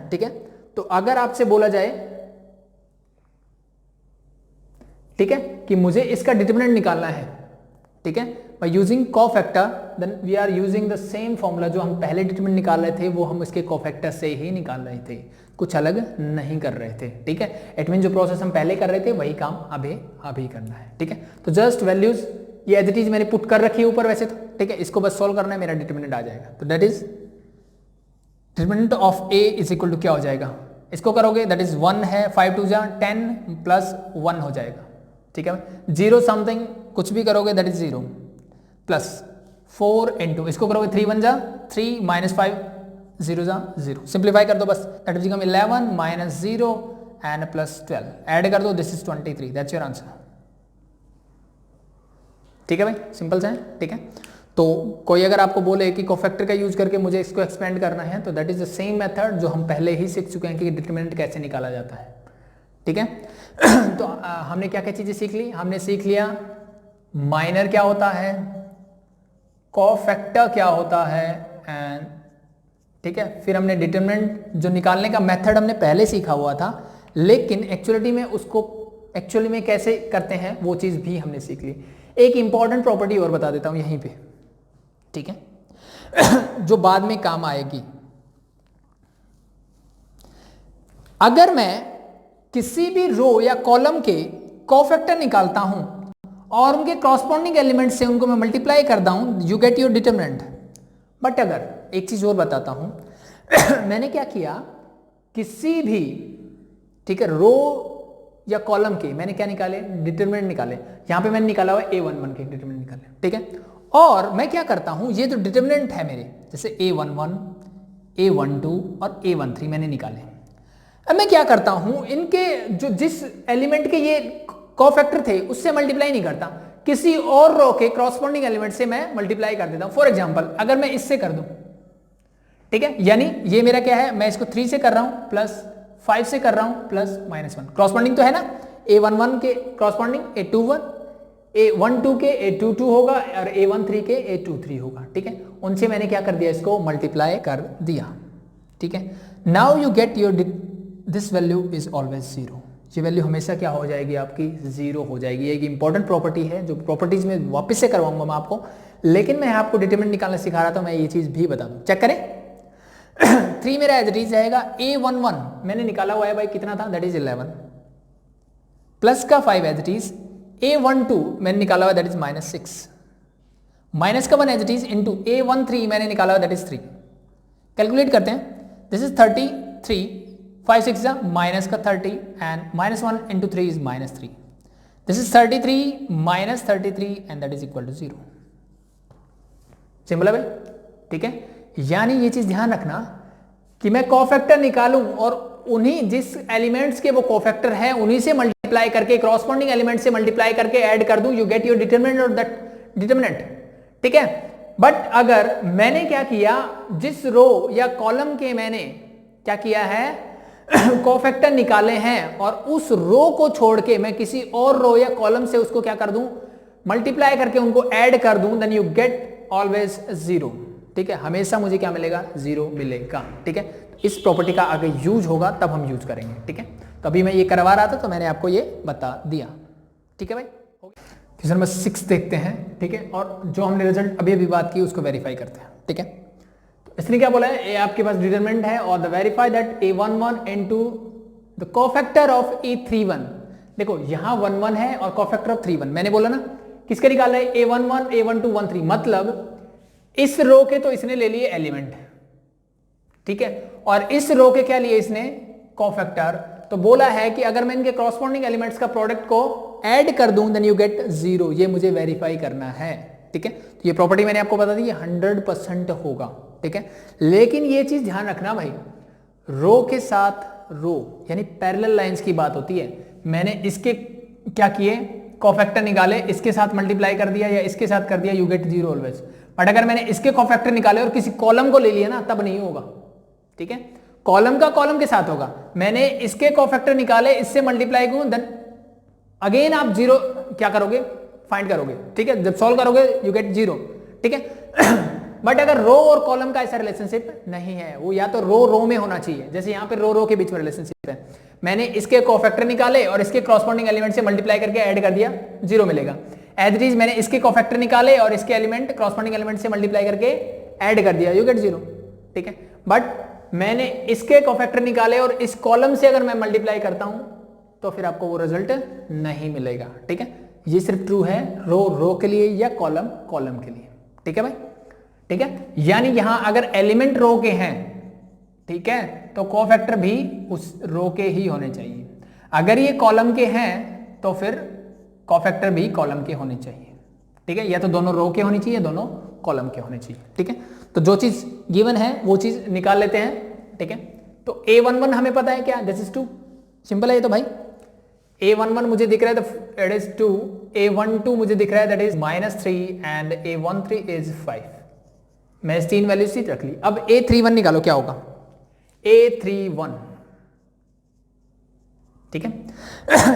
ठीक है, तो अगर आपसे बोला जाए, ठीक है, कि मुझे इसका डिटरमिनेंट निकालना है, ठीक है, by using cofactor, then we are using the same formula जो हम पहले डिटरमिनेंट निकाल रहे थे वो हम इसके कोफैक्टर से ही निकाल रहे थे, कुछ अलग नहीं कर रहे थे, ठीक है। इट मीन जो प्रोसेस हम पहले कर रहे थे वही काम अभी करना है, ठीक है। तो जस्ट वैल्यूज ये एज इट इज मैंने पुट कर रखी है ऊपर वैसे तो, ठीक है, इसको बस सॉल्व करना है, मेरा डिटरमिनेंट आ जाएगा। तो that is determinant of A is equal to क्या हो जाएगा, इसको करोगे दैट इज 1 है, 5 2 10 प्लस 1 हो जाएगा, ठीक है। 0 समथिंग कुछ भी करोगे दैट इज 0 प्लस 4 इंटू इसको करोगे 3 1 3 माइनस 5 0 0, सिंप्लीफाई कर दो बस, that is 11 minus 0 and plus 12, add कर दो, this is 23, that's your answer, ठीक है भाई, सिंपल सा है, ठीक है। तो कोई अगर आपको बोले कि कोफैक्टर का यूज करके मुझे इसको एक्सपेंड करना है, तो that is the same method जो हम पहले ही सीख चुके हैं कि डिटरमिनेंट कैसे निकाला जाता है। ठीक है। तो हमने क्या क्या चीजें सीख ली? हमने सीख लिया माइनर क्या होता है, कोफैक्टर क्या होता है, एंड ठीक है, फिर हमने डिटरमिनेंट जो निकालने का मेथड हमने पहले सीखा हुआ था, लेकिन एक्चुअली में उसको एक्चुअली में कैसे करते हैं वो चीज भी हमने सीख ली। एक इंपॉर्टेंट प्रॉपर्टी और बता देता हूं यहीं पे, ठीक है, जो बाद में काम आएगी। अगर मैं किसी भी रो या कॉलम के कोफैक्टर निकालता हूं और उनके कॉरस्पॉन्डिंग एलिमेंट से उनको मैं मल्टीप्लाई करता हूं, you get your determinant. But अगर एक चीज और बताता हूं, मैंने क्या किया, किसी भी ठीक है रो या कॉलम के मैंने क्या निकाले, डिटरमिनेंट निकाले। यहां पे मैंने निकाला हुआ A11 के डिटरमिनेंट निकाले, ठीक है। और मैं क्या करता हूं, ये जो डिटरमिनेंट है मेरे, जैसे A11, A12 और A13 मैंने निकाले। अब मैं क्या करता हूं, इनके जो जिस एलिमेंट के ये कोफैक्टर थे उससे मल्टीप्लाई नहीं करता, किसी और रो के कॉरस्पॉन्डिंग एलिमेंट से मैं मल्टीप्लाई कर देता हूं। फॉर एग्जांपल अगर मैं इससे कर दूं, ठीक है, यानी ये मेरा क्या है, मैं इसको 3 से कर रहा हूं प्लस 5 से कर रहा हूं प्लस -1, कॉरस्पॉन्डिंग तो है ना, A11 के कॉरस्पॉन्डिंग A21, A12 के A22 होगा और A13 के A23 होगा, ठीक है। उनसे मैंने क्या कर दिया, इसको मल्टीप्लाई कर दिया, ठीक है। Now you get your this value is always 0। ये वैल्यू हमेशा क्या हो जाएगी, आपकी 0 हो जाएगी। एक इंपॉर्टेंट प्रॉपर्टी है जो प्रॉपर्टीज में वापस से करवाऊंगा मैं आपको, लेकिन मैं आपको डिटरमिनेंट निकालना सिखा रहा था, मैं ये चीज भी बता दूं। चेक करें 3 मेरा एज इट इज रहेगा, A11 मैंने निकाला हुआ है भाई, कितना था, दैट इज 11 प्लस का 5 एज इट इज, A12 मैंने निकाला हुआ दैट इज -6 माइनस का 1 as it is into A13 मैंने निकाला हुआ दैट इज 3। कैलकुलेट करते हैं, दिस इज 33, 5 6 जा माइनस का 30 and -1 into 3 is -3, this is 33 minus 33 and that is equal to 0। Simple है भाई, ठीक है। यानी ये चीज ध्यान रखना कि मैं कोफैक्टर निकालूं और उन्हीं जिस एलिमेंट्स के वो कोफैक्टर है उन्हीं से मल्टीप्लाई करके कॉरस्पॉन्डिंग एलिमेंट से मल्टीप्लाई करके ऐड कर दूं, यू गेट योर डिटरमिनेंट और दैट डिटरमिनेंट, ठीक है। बट अगर मैंने क्या किया, जिस रो या कॉलम के मैंने क्या किया है कोफैक्टर निकाले हैं और उस रो को छोड़ के मैं किसी और रो या कॉलम से उसको क्या कर दूं, मल्टीप्लाई करके उनको ऐड कर दूं, देन यू गेट ऑलवेज 0, ठीक है। हमेशा मुझे क्या मिलेगा, 0 मिलेगा, ठीक है। इस प्रॉपर्टी का अगर यूज होगा तब हम यूज करेंगे, ठीक है। तो अभी मैं ये करवा रहा था तो मैंने आपको ये बता दिया, ठीक है भाई। क्वेश्चन नंबर 6 देखते हैं, ठीक है, और जो हमने रिजल्ट अभी अभी बात की उसको वेरीफाई करते हैं, ठीक है। इसने क्या बोला है, ये आपके पास डिटरमिनेंट है और the verify that A11 into the cofactor of A31। देखो यहां 11 है और कोफैक्टर ऑफ 31 मैंने बोला ना, किसके निकाला है, A11 A12 13, मतलब इस रो के तो इसने ले लिए एलिमेंट, ठीक है, और इस रो के क्या लिए इसने, कोफैक्टर। तो बोला है कि अगर मैं इनके कॉरस्पॉन्डिंग एलिमेंट्स का प्रोडक्ट को ऐड कर दूं देन यू गेट 0, ये मुझे वेरीफाई करना है, ठीक है। तो ये प्रॉपर्टी मैंने आपको बता दी, 100% होगा, ठीक है। लेकिन ये चीज ध्यान रखना भाई, रो के साथ रो यानी पैरेलल लाइंस की बात होती है। मैंने इसके क्या किए, कोफैक्टर निकाले, इसके साथ मल्टीप्लाई कर दिया या इसके साथ कर दिया, यू गेट 0 ऑलवेज। बट अगर मैंने इसके कोफैक्टर निकाले और किसी कॉलम को ले लिया ना, तब नहीं होगा, ठीक है। कॉलम का कॉलम के साथ होगा, मैंने इसके कोफैक्टर निकाले, इससे मल्टीप्लाई करूं, देन अगेन आप 0 क्या करोगे, फाइंड करोगे, ठीक है। जब सॉल्व करोगे यू गेट 0, ठीक है। बट अगर रो और कॉलम का ऐसा रिलेशनशिप नहीं है, वो या तो रो में होना चाहिए, जैसे यहाँ पे रो के बीच में रिलेशनशिप है, मैंने इसके कोफैक्टर निकाले और इसके कॉरस्पॉन्डिंग एलिमेंट से मल्टीप्लाई करके ऐड कर दिया, 0 मिलेगा। एज इट इज मैंने इसके कोफैक्टर निकाले और इसके एलिमेंट कॉरस्पॉन्डिंग एलिमेंट से मल्टीप्लाई करके ऐड कर दिया, यू गेट 0, ठीक है। बट मैंने इसके कोफैक्टर निकाले और इस कॉलम से अगर मैं मल्टीप्लाई करता हूं तो फिर आपको वो रिजल्ट नहीं मिलेगा, ठीक है। ये सिर्फ ट्रू है रो के लिए या कॉलम के लिए, ठीक है भाई, ठीक है। यानी यहां अगर एलिमेंट रो के हैं, ठीक है, तो कोफैक्टर भी उस रो के ही होने चाहिए। अगर ये कॉलम के हैं तो फिर कोफैक्टर भी कॉलम के होने चाहिए, ठीक है। या तो दोनों रो के होनी चाहिए, दोनों कॉलम के होने चाहिए, ठीक है। तो जो चीज गिवन है वो चीज निकाल लेते हैं, ठीक है। तो A11 हमें पता है क्या, दिस इज 2, सिंपल है ये तो भाई। A11 मुझे दिख रहा है दैट इज 2, A12 मुझे दिख रहा है that is -3 and A13 is 5। मैं इस 3 वैल्यूज ही रख ली। अब A31 निकालो क्या होगा, A31, ठीक है।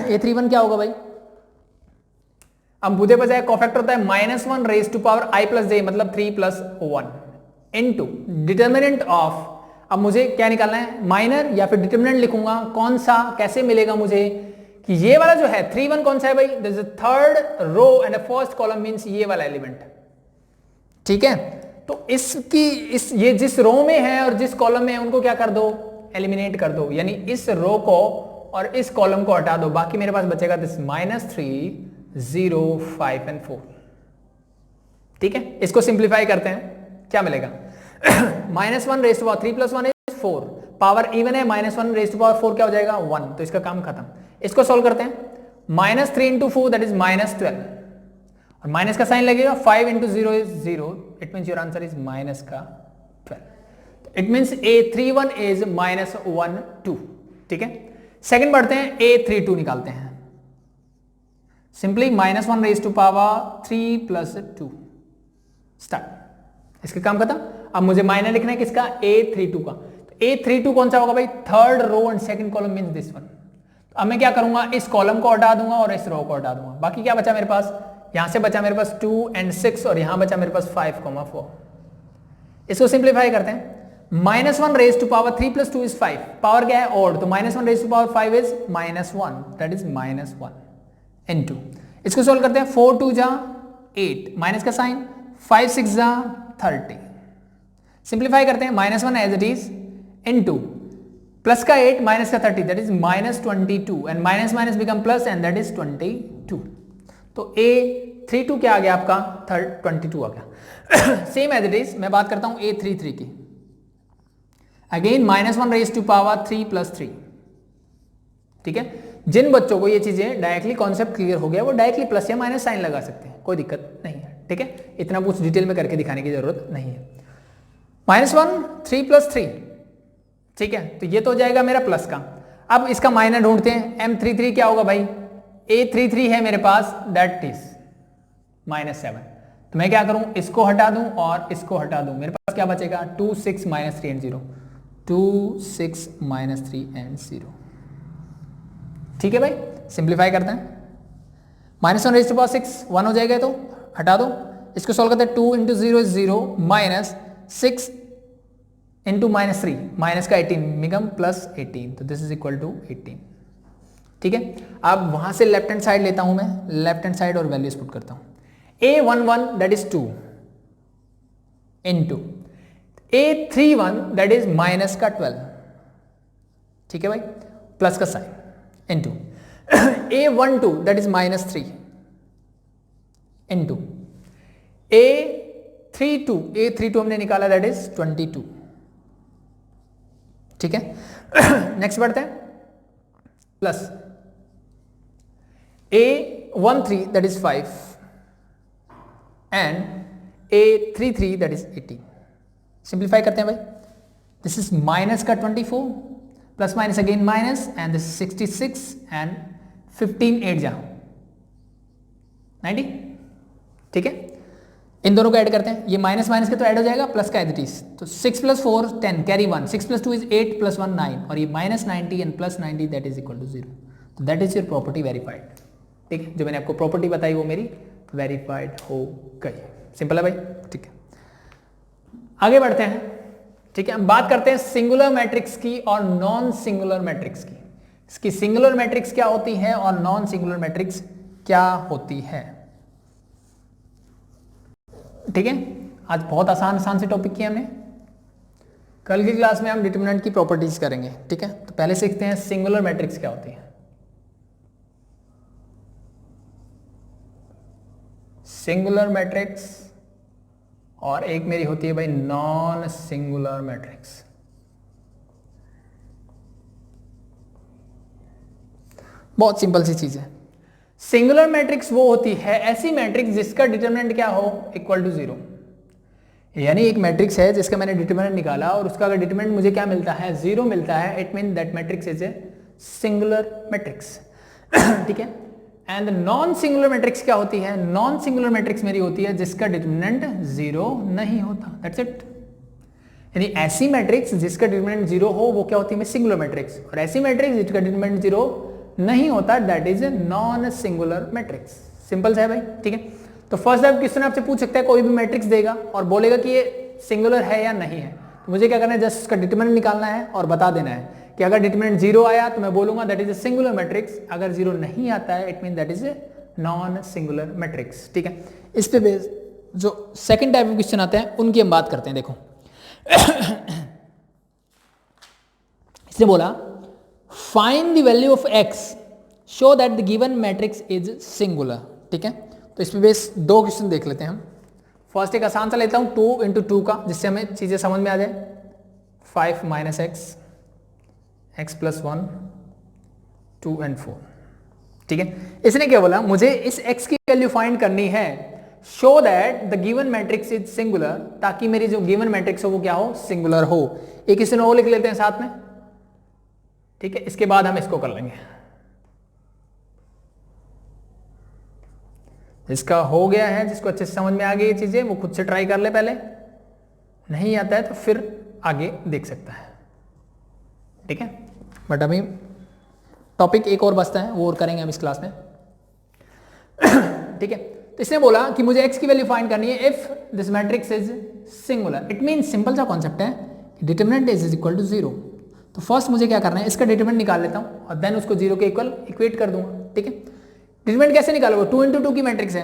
A31 क्या होगा भाई, अब मुझे बजाय कॉफैक्टर होता है -1 raise to power i plus j, मतलब 3 + 1 इनटू डिटर्मिनेंट ऑफ, अब मुझे क्या निकालना है, माइनर या फिर डिटर्मिनेंट लिखूंगा, कौन सा कैसे मिलेगा मुझे, कि ये वाला जो है 31 कौन सा है भाई, this is third row and first column means ये वाला एलिमेंट, ठीक है। तो ये जिस रो में है और जिस कॉलम में है उनको क्या कर दो, एलिमिनेट कर दो, यानी इस रो को और इस कॉलम को हटा दो, बाकी मेरे पास बचेगा दिस -3, 0, 5 एंड 4, ठीक है। इसको सिंप्लीफाई करते हैं, क्या मिलेगा, -1 raise to power 3 + 1 is 4, power even है, -1 रेज टू पावर 4 क्या हो जाएगा 1, तो इसका काम खत्म। इसको सॉल्व करते हैं, -3 × 4 दैट इज -12, और माइनस का साइन लगेगा, 5 × 0 is 0, it means your answer is -12, it means A31 is -1 2, ठीक है। सेकंड बढ़ते हैं, A32 निकालते हैं, simply -1 raise to power 3 + 2 start, इसका काम खत्म। अब मुझे माइनर लिखना है किसका, A32 का, तो A32 कौन सा होगा भाई, third row and second column means this one. अब मैं क्या करूंगा, इस कॉलम को हटा दूंगा और इस रो को हटा दूंगा, बाकी क्या बचा मेरे पास, यहां से बचा मेरे पास 2 और 6 और यहां बचा मेरे पास 5, 4। इसको सिंप्लीफाई करते हैं, -1 raise to power 3 + 2 is 5, power क्या है ऑड, तो -1 raise to power 5 is -1, that is -1 into, इसको सोल्व करते हैं, 4 × 2 = 8, माइनस का साइन, 5 × 6 = 30, सिंप्लीफाई करते हैं, -1 as it is into plus का 8 माइनस का 30 that is -22 and minus minus become plus and that is 22, तो A32 क्या आ गया आपका, 22 आ गया। सेम एज इट इज मैं बात करता हूं A33 की, अगेन -1 रेज टू पावर 3 + 3, ठीक है। जिन बच्चों को ये चीजें डायरेक्टली कॉन्सेप्ट क्लियर हो गया वो डायरेक्टली प्लस या माइनस साइन लगा सकते हैं, कोई दिक्कत नहीं है, ठीक है। इतना कुछ डिटेल में करके दिखाने की जरूरत नहीं है। -1 3 + 3, ठीक है, तो ये तो हो जाएगा मेरा प्लस का। अब इसका माइनर ढूंढते हैं, M33 क्या होगा भाई, A33 है मेरे पास दैट इज -7, तो मैं क्या करूं, इसको हटा दूं और इसको हटा दूं, मेरे पास क्या बचेगा, 2 6 -3 एंड 0, 2 6 -3 एंड 0, ठीक है भाई। सिंप्लीफाई करते हैं, -1 रेज टू पावर 6 1 हो जाएगा, तो हटा दो, इसको सॉल्व करते हैं, 2 × 0 इज 0, -6 × -3 माइनस का 18 बिकम +18, तो दिस इज इक्वल टू 18, ठीक है। अब वहां से लेफ्ट हैंड साइड लेता हूं मैं, लेफ्ट हैंड साइड और वैल्यूज पुट करता हूं, A11 that is 2 into A31 that is minus का 12, ठीक है भाई, प्लस का sign into A12 that is -3 into A32 हमने निकाला दैट इज 22, ठीक है। नेक्स्ट बढ़ते हैं, plus A13 that is 5 and A33 that is 18, simplify करते हैं भाई, दिस इज माइनस का 24 plus minus again minus and this 66 and 15 8 जा 90, ठीक है। इन दोनों को ऐड करते हैं, ये माइनस माइनस के तो ऐड हो जाएगा, प्लस का एज, तो 6 + 4 10 कैरी 1, 6 + 2 इज 8 + 1 9 और ये -90 and +90 that is equal to 0, तो that is your property verified, ठीक है। जो मैंने आपको प्रॉपर्टी बताई वो मेरी वेरीफाइड हो गई, सिंपल है भाई, ठीक है। आगे बढ़ते हैं, ठीक है। हम बात करते हैं सिंगुलर मैट्रिक्स की और नॉन सिंगुलर मैट्रिक्स की। इसकी सिंगुलर मैट्रिक्स क्या होती है और नॉन सिंगुलर मैट्रिक्स क्या होती है, ठीक है। आज बहुत आसान से टॉपिक किए हमने, कल की क्लास में हम डिटरमिनेंट की प्रॉपर्टीज करेंगे, ठीक है। तो पहले सीखते हैं सिंगुलर मैट्रिक्स क्या होती है। सिंगुलर मैट्रिक्स और एक मेरी होती है भाई नॉन सिंगुलर मैट्रिक्स। बहुत सिंपल सी चीज है। सिंगुलर मैट्रिक्स वो होती है ऐसी मैट्रिक्स जिसका डिटरमिनेंट क्या हो, इक्वल टू 0, यानी एक मैट्रिक्स है जिसका मैंने डिटरमिनेंट निकाला और उसका अगर डिटरमिनेंट मुझे क्या मिलता है, 0 मिलता है, it mean that matrix is a singular matrix. ठीक है। एंड नॉन सिंगुलर मैट्रिक्स क्या होती है? नॉन सिंगुलर मैट्रिक्स मेरी होती है जिसका डिटरमिनेंट 0 नहीं होता, दैट्स इट। यानी ऐसी मैट्रिक्स जिसका डिटरमिनेंट 0 हो वो क्या होती है? Singular matrix. और ऐसी मैट्रिक्स जिसका डिटरमिनेंट 0 नहीं होता that is a non singular matrix. Simple सा है भाई, ठीक है। तो फर्स्ट टाइप क्वेश्चन आपसे पूछ सकता है, कोई भी मैट्रिक्स देगा और बोलेगा कि ये सिंगुलर है या नहीं है, तो मुझे क्या करना है? जस्ट उसका डिटरमिनेंट निकालना है और बता देना है कि अगर डिटरमिनेंट 0 आया तो मैं बोलूंगा that is a singular matrix, अगर 0 नहीं आता है it mean that is a non singular matrix, ठीक है। इस पे बेस जो सेकंड टाइप ऑफ क्वेश्चन आते हैं उनकी हम बात करते हैं। देखो इसने बोला find the value of x show that the given matrix is singular, ठीक है। तो इस पे बेस दो क्वेश्चन देख लेते हैं हम। फर्स्ट एक आसान सा लेता हूं 2 into 2 का, जिससे हमें चीजें समझ में आ जाए। 5 minus x, x plus 1, 2 and 4, ठीक है। इसने क्या बोला? मुझे इस x की वैल्यू फाइंड करनी है, show that the given matrix is singular, ताकि मेरी जो गिवन मैट्रिक्स हो वो क्या हो? सिंगुलर हो। एक क्वेश्चन और लिख लेते हैं साथ में, ठीक है। इसके बाद हम इसको कर लेंगे। जिसका हो गया है, जिसको अच्छे से समझ में आ गई ये चीजें, वो खुद से ट्राई कर ले पहले, नहीं आता है तो फिर आगे देख सकता है, ठीक है। बट अभी टॉपिक एक और बचता है, वो और करेंगे हम इस क्लास में ठीक है। तो इसने बोला कि मुझे x की वैल्यू फाइंड करनी है if this matrix is singular. It means simple सा कॉन्सेप्ट है, डिटरमिनेंट इज इक्वल टू 0। तो फर्स्ट मुझे क्या करना है? इसका डिटरमिनेंट निकाल लेता हूं और देन उसको 0 के इक्वल इक्वेट कर दूंगा, ठीक है। डिटरमिनेंट कैसे निकालोगे? 2 into 2 की मैट्रिक्स है,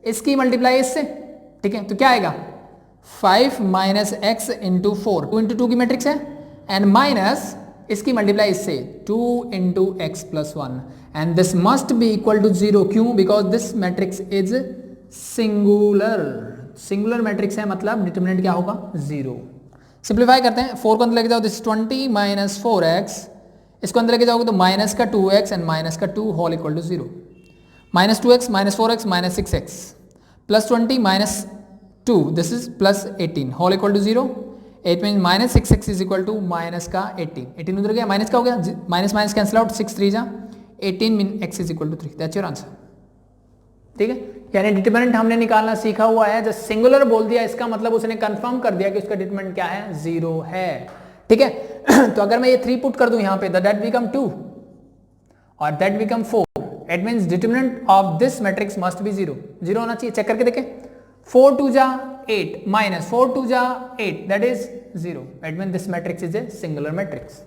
इसकी मल्टीप्लाई इससे, ठीक है। तो क्या आएगा? 5 minus x into 4, 2 into 2 की मैट्रिक्स है, एंड माइनस इसकी मल्टीप्लाई इससे 2 into x plus 1, and this must be equal to 0। क्यों? Because this matrix is singular. Singular matrix है मतलब डिटरमिनेंट क्या होगा? 0। सिंप्लीफाई करते हैं, 4 को अंदर लेके जाओ, दिस 20 minus 4x, इसको अंदर लेके जाओगे तो माइनस का 2x एंड माइनस का 2 whole equal to 0। Minus 2x minus 4x minus 6x plus 20 minus 2, this is plus 18 whole equal to 0। It mean minus 6x is equal to minus का 18 उधर गया, माइनस का हो गया, माइनस माइनस कैंसिल आउट, 6 3 जा 18 mean x is equal to 3, that's your answer, ठीक है। यानी डिटरमिनेंट हमने निकालना सीखा हुआ है। जब सिंगुलर बोल दिया इसका मतलब उसने कंफर्म कर दिया कि उसका डिटरमिनेंट क्या है? 0 है, ठीक है। तो अगर मैं ये 3 पुट कर दूं यहां पे, दैट बिकम 2 और that become 4, it means determinant of this matrix must be 0। 0 होना चाहिए, चेक करके देखें। 4 2 जा 8 माइनस 4 2 जा 8, that is 0। It mean this matrix is a singular matrix.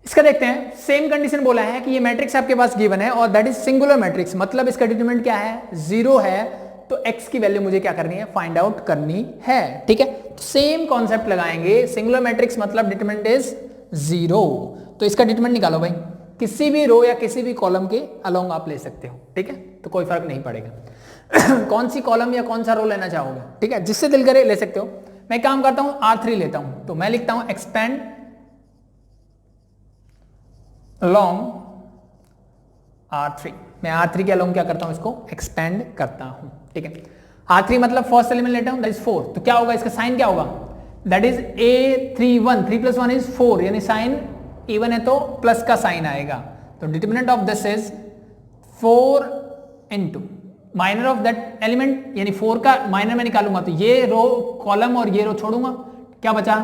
इसका देखते हैं, सेम कंडीशन बोला है कि ये मैट्रिक्स आपके पास गिवन है और दैट इज सिंगुलर मैट्रिक्स, मतलब इसका डिटरमिनेंट क्या है? 0 है। तो x की वैल्यू मुझे क्या करनी है? फाइंड आउट करनी है, ठीक है। तो सेम कॉन्सेप्ट लगाएंगे, सिंगुलर मैट्रिक्स मतलब डिटरमिनेंट इज 0। तो इसका डिटरमिनेंट निकालो भाई, किसी भी रो या किसी भी कॉलम के अलोंग आप ले सकते हो, ठीक है। तो कोई फर्क नहीं पड़ेगा कौन सी कॉलम या कौन सा रो लेना चाहोगे, ठीक है, जिससे दिल करे ले सकते हो। मैं काम करता हूं R3 लेता हूं, तो मैं लिखता हूं एक्सपेंड अलोंग R3। मैं R3 के अलोंग क्या करता हूं? इसको एक्सपेंड करता हूं, ठीक है। R3 मतलब फर्स्ट एलिमेंट लेता हूं, दैट इज 4। तो क्या होगा? इसका साइन क्या होगा? दैट इज A31, 3 + 1 इज 4, यानी साइन इवन है तो प्लस का साइन आएगा। तो determinant of this is 4 into minor of that element, यानी 4 का माइनर में निकालूंगा तो ये रो कॉलम और ये रो छोड़ूंगा, क्या बचा?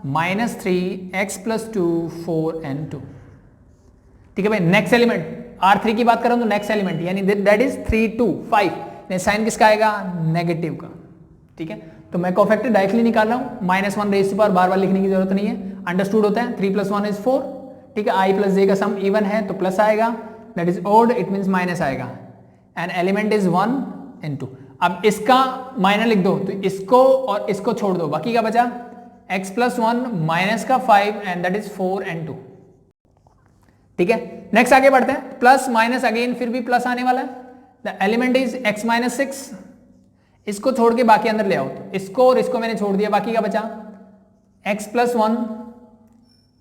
-3x + 2 4 and 2, ठीक है भाई। नेक्स्ट एलिमेंट R3 की बात करूं तो नेक्स्ट एलिमेंट यानी दैट इज 3 2 5, साइन किसका आएगा? नेगेटिव का, ठीक है। तो मैं कोफैक्टर डायरेक्टली निकाल रहा हूं, -1 रेज़ टू पावर बार बार लिखने की जरूरत नहीं है, अंडरस्टूड होता है। 3 + 1 इज 4, ठीक है। I + j का सम इवन है तो प्लस आएगा, that is odd, it means minus आएगा, एंड एलिमेंट इज 1 and 2। अब इसका माइनर लिख दो, तो इसको और इसको छोड़ दो, बाकी क्या बचा? x + 1 माइनस का 5 एंड दैट इज 4 and 2, ठीक है। नेक्स्ट आगे बढ़ते हैं, प्लस माइनस अगेन फिर भी प्लस आने वाला है। द एलिमेंट इज x - 6, इसको छोड़ के बाकी अंदर ले आओ, तो इसको और इसको मैंने छोड़ दिया, बाकी क्या बचा? x + 1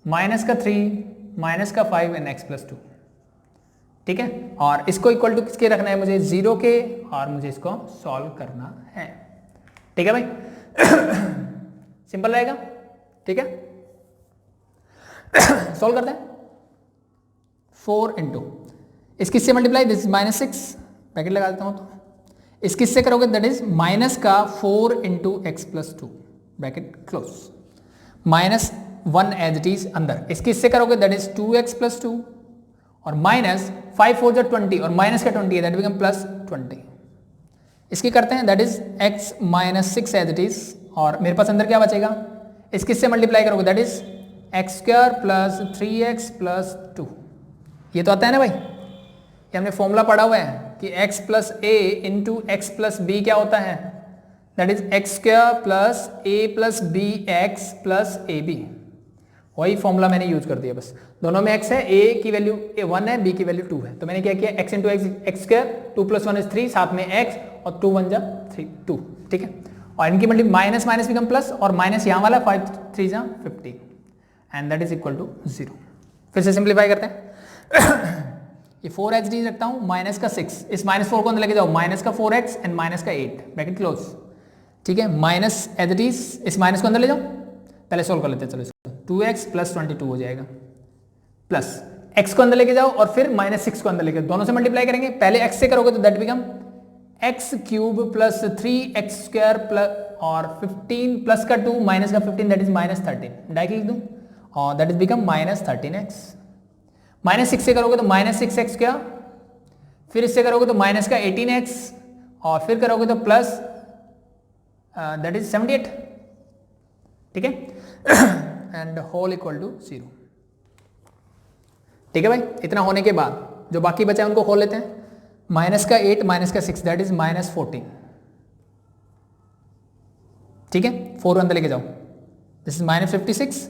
माइनस का 3 माइनस का 5 एंड x + 2, ठीक है। और इसको इक्वल टू किसके रखना है? मुझे 0 के, और मुझे इसको सॉल्व करना है, ठीक है भाई सिंपल रहेगा, ठीक है सॉल्व करते हैं। 4 into इस किससे मल्टीप्लाई, दिस इज -6, ब्रैकेट लगा देता हूँ। तो इस किससे करोगे, दैट इज माइनस का 4 into x plus 2, bracket close, -1 as it is अंदर। इस किससे करोगे, दैट इज 2x प्लस 2 और माइनस 5 4 20 और माइनस का 20 है, दैट बिकम प्लस 20। इसकी करते हैं, that is x minus 6 as it is, और मेरे पास अंदर क्या बचेगा, इस किससे मल्टीप्लाई करोगे, that is x square plus 3x plus 2। ये तो आता है ना भाई, ये हमने फॉर्मूला पढ़ा हुआ है कि x plus A into x plus B क्या होता है, that is x square plus A plus B x plus A B. वही फॉर्मूला मैंने यूज कर दिया, बस दोनों में x है, a की वैल्यू 1 है, b की वैल्यू 2 है, तो मैंने क्या किया, x into x square, 2 plus 1 is 3, साथ में x और 2 1 जा 3 2, ठीक है। और इनकी multi minus minus become plus, और माइनस यहाँ वाला 5 3 जा 15 and that is equal to 0। फिर से सिंप्लीफाई करते हैं। ये 4x डी रखता हूँ, माइनस का 6, इस -4 को अंदर लेके जाओ, माइनस का 4x एंड माइनस का 8, ब्रैकेट क्लोज, ठीक है। माइनस एज इट इज, इस माइनस को अंदर ले जाओ, पहले सोल्व कर लेते हैं, चलो 2x प्लस 22 हो जाएगा, प्लस x को अंदर लेके जाओ और फिर -6 को अंदर लेके, दोनों से मल्टीप्लाई करेंगे, पहले x से करोगे तो that become x cube plus 3x square plus और 15 प्लस का 2 माइनस का 15 दैट इज -13, डायरेक्ट लिख दूं, और दैट इज बिकम -13x। -6 से करोगे तो -6x स्क्वायर, फिर इससे करोगे तो माइनस का 18x, और फिर करोगे तो प्लस दैट इज 78, ठीक है, एंड होल इक्वल टू 0, ठीक है भाई। इतना होने के बाद जो बाकी बचा है उनको खोल लेते हैं, माइनस का 8 माइनस का 6 दैट इज -14, ठीक है, 4 अंदर लेके जाओ, दिस इज -56,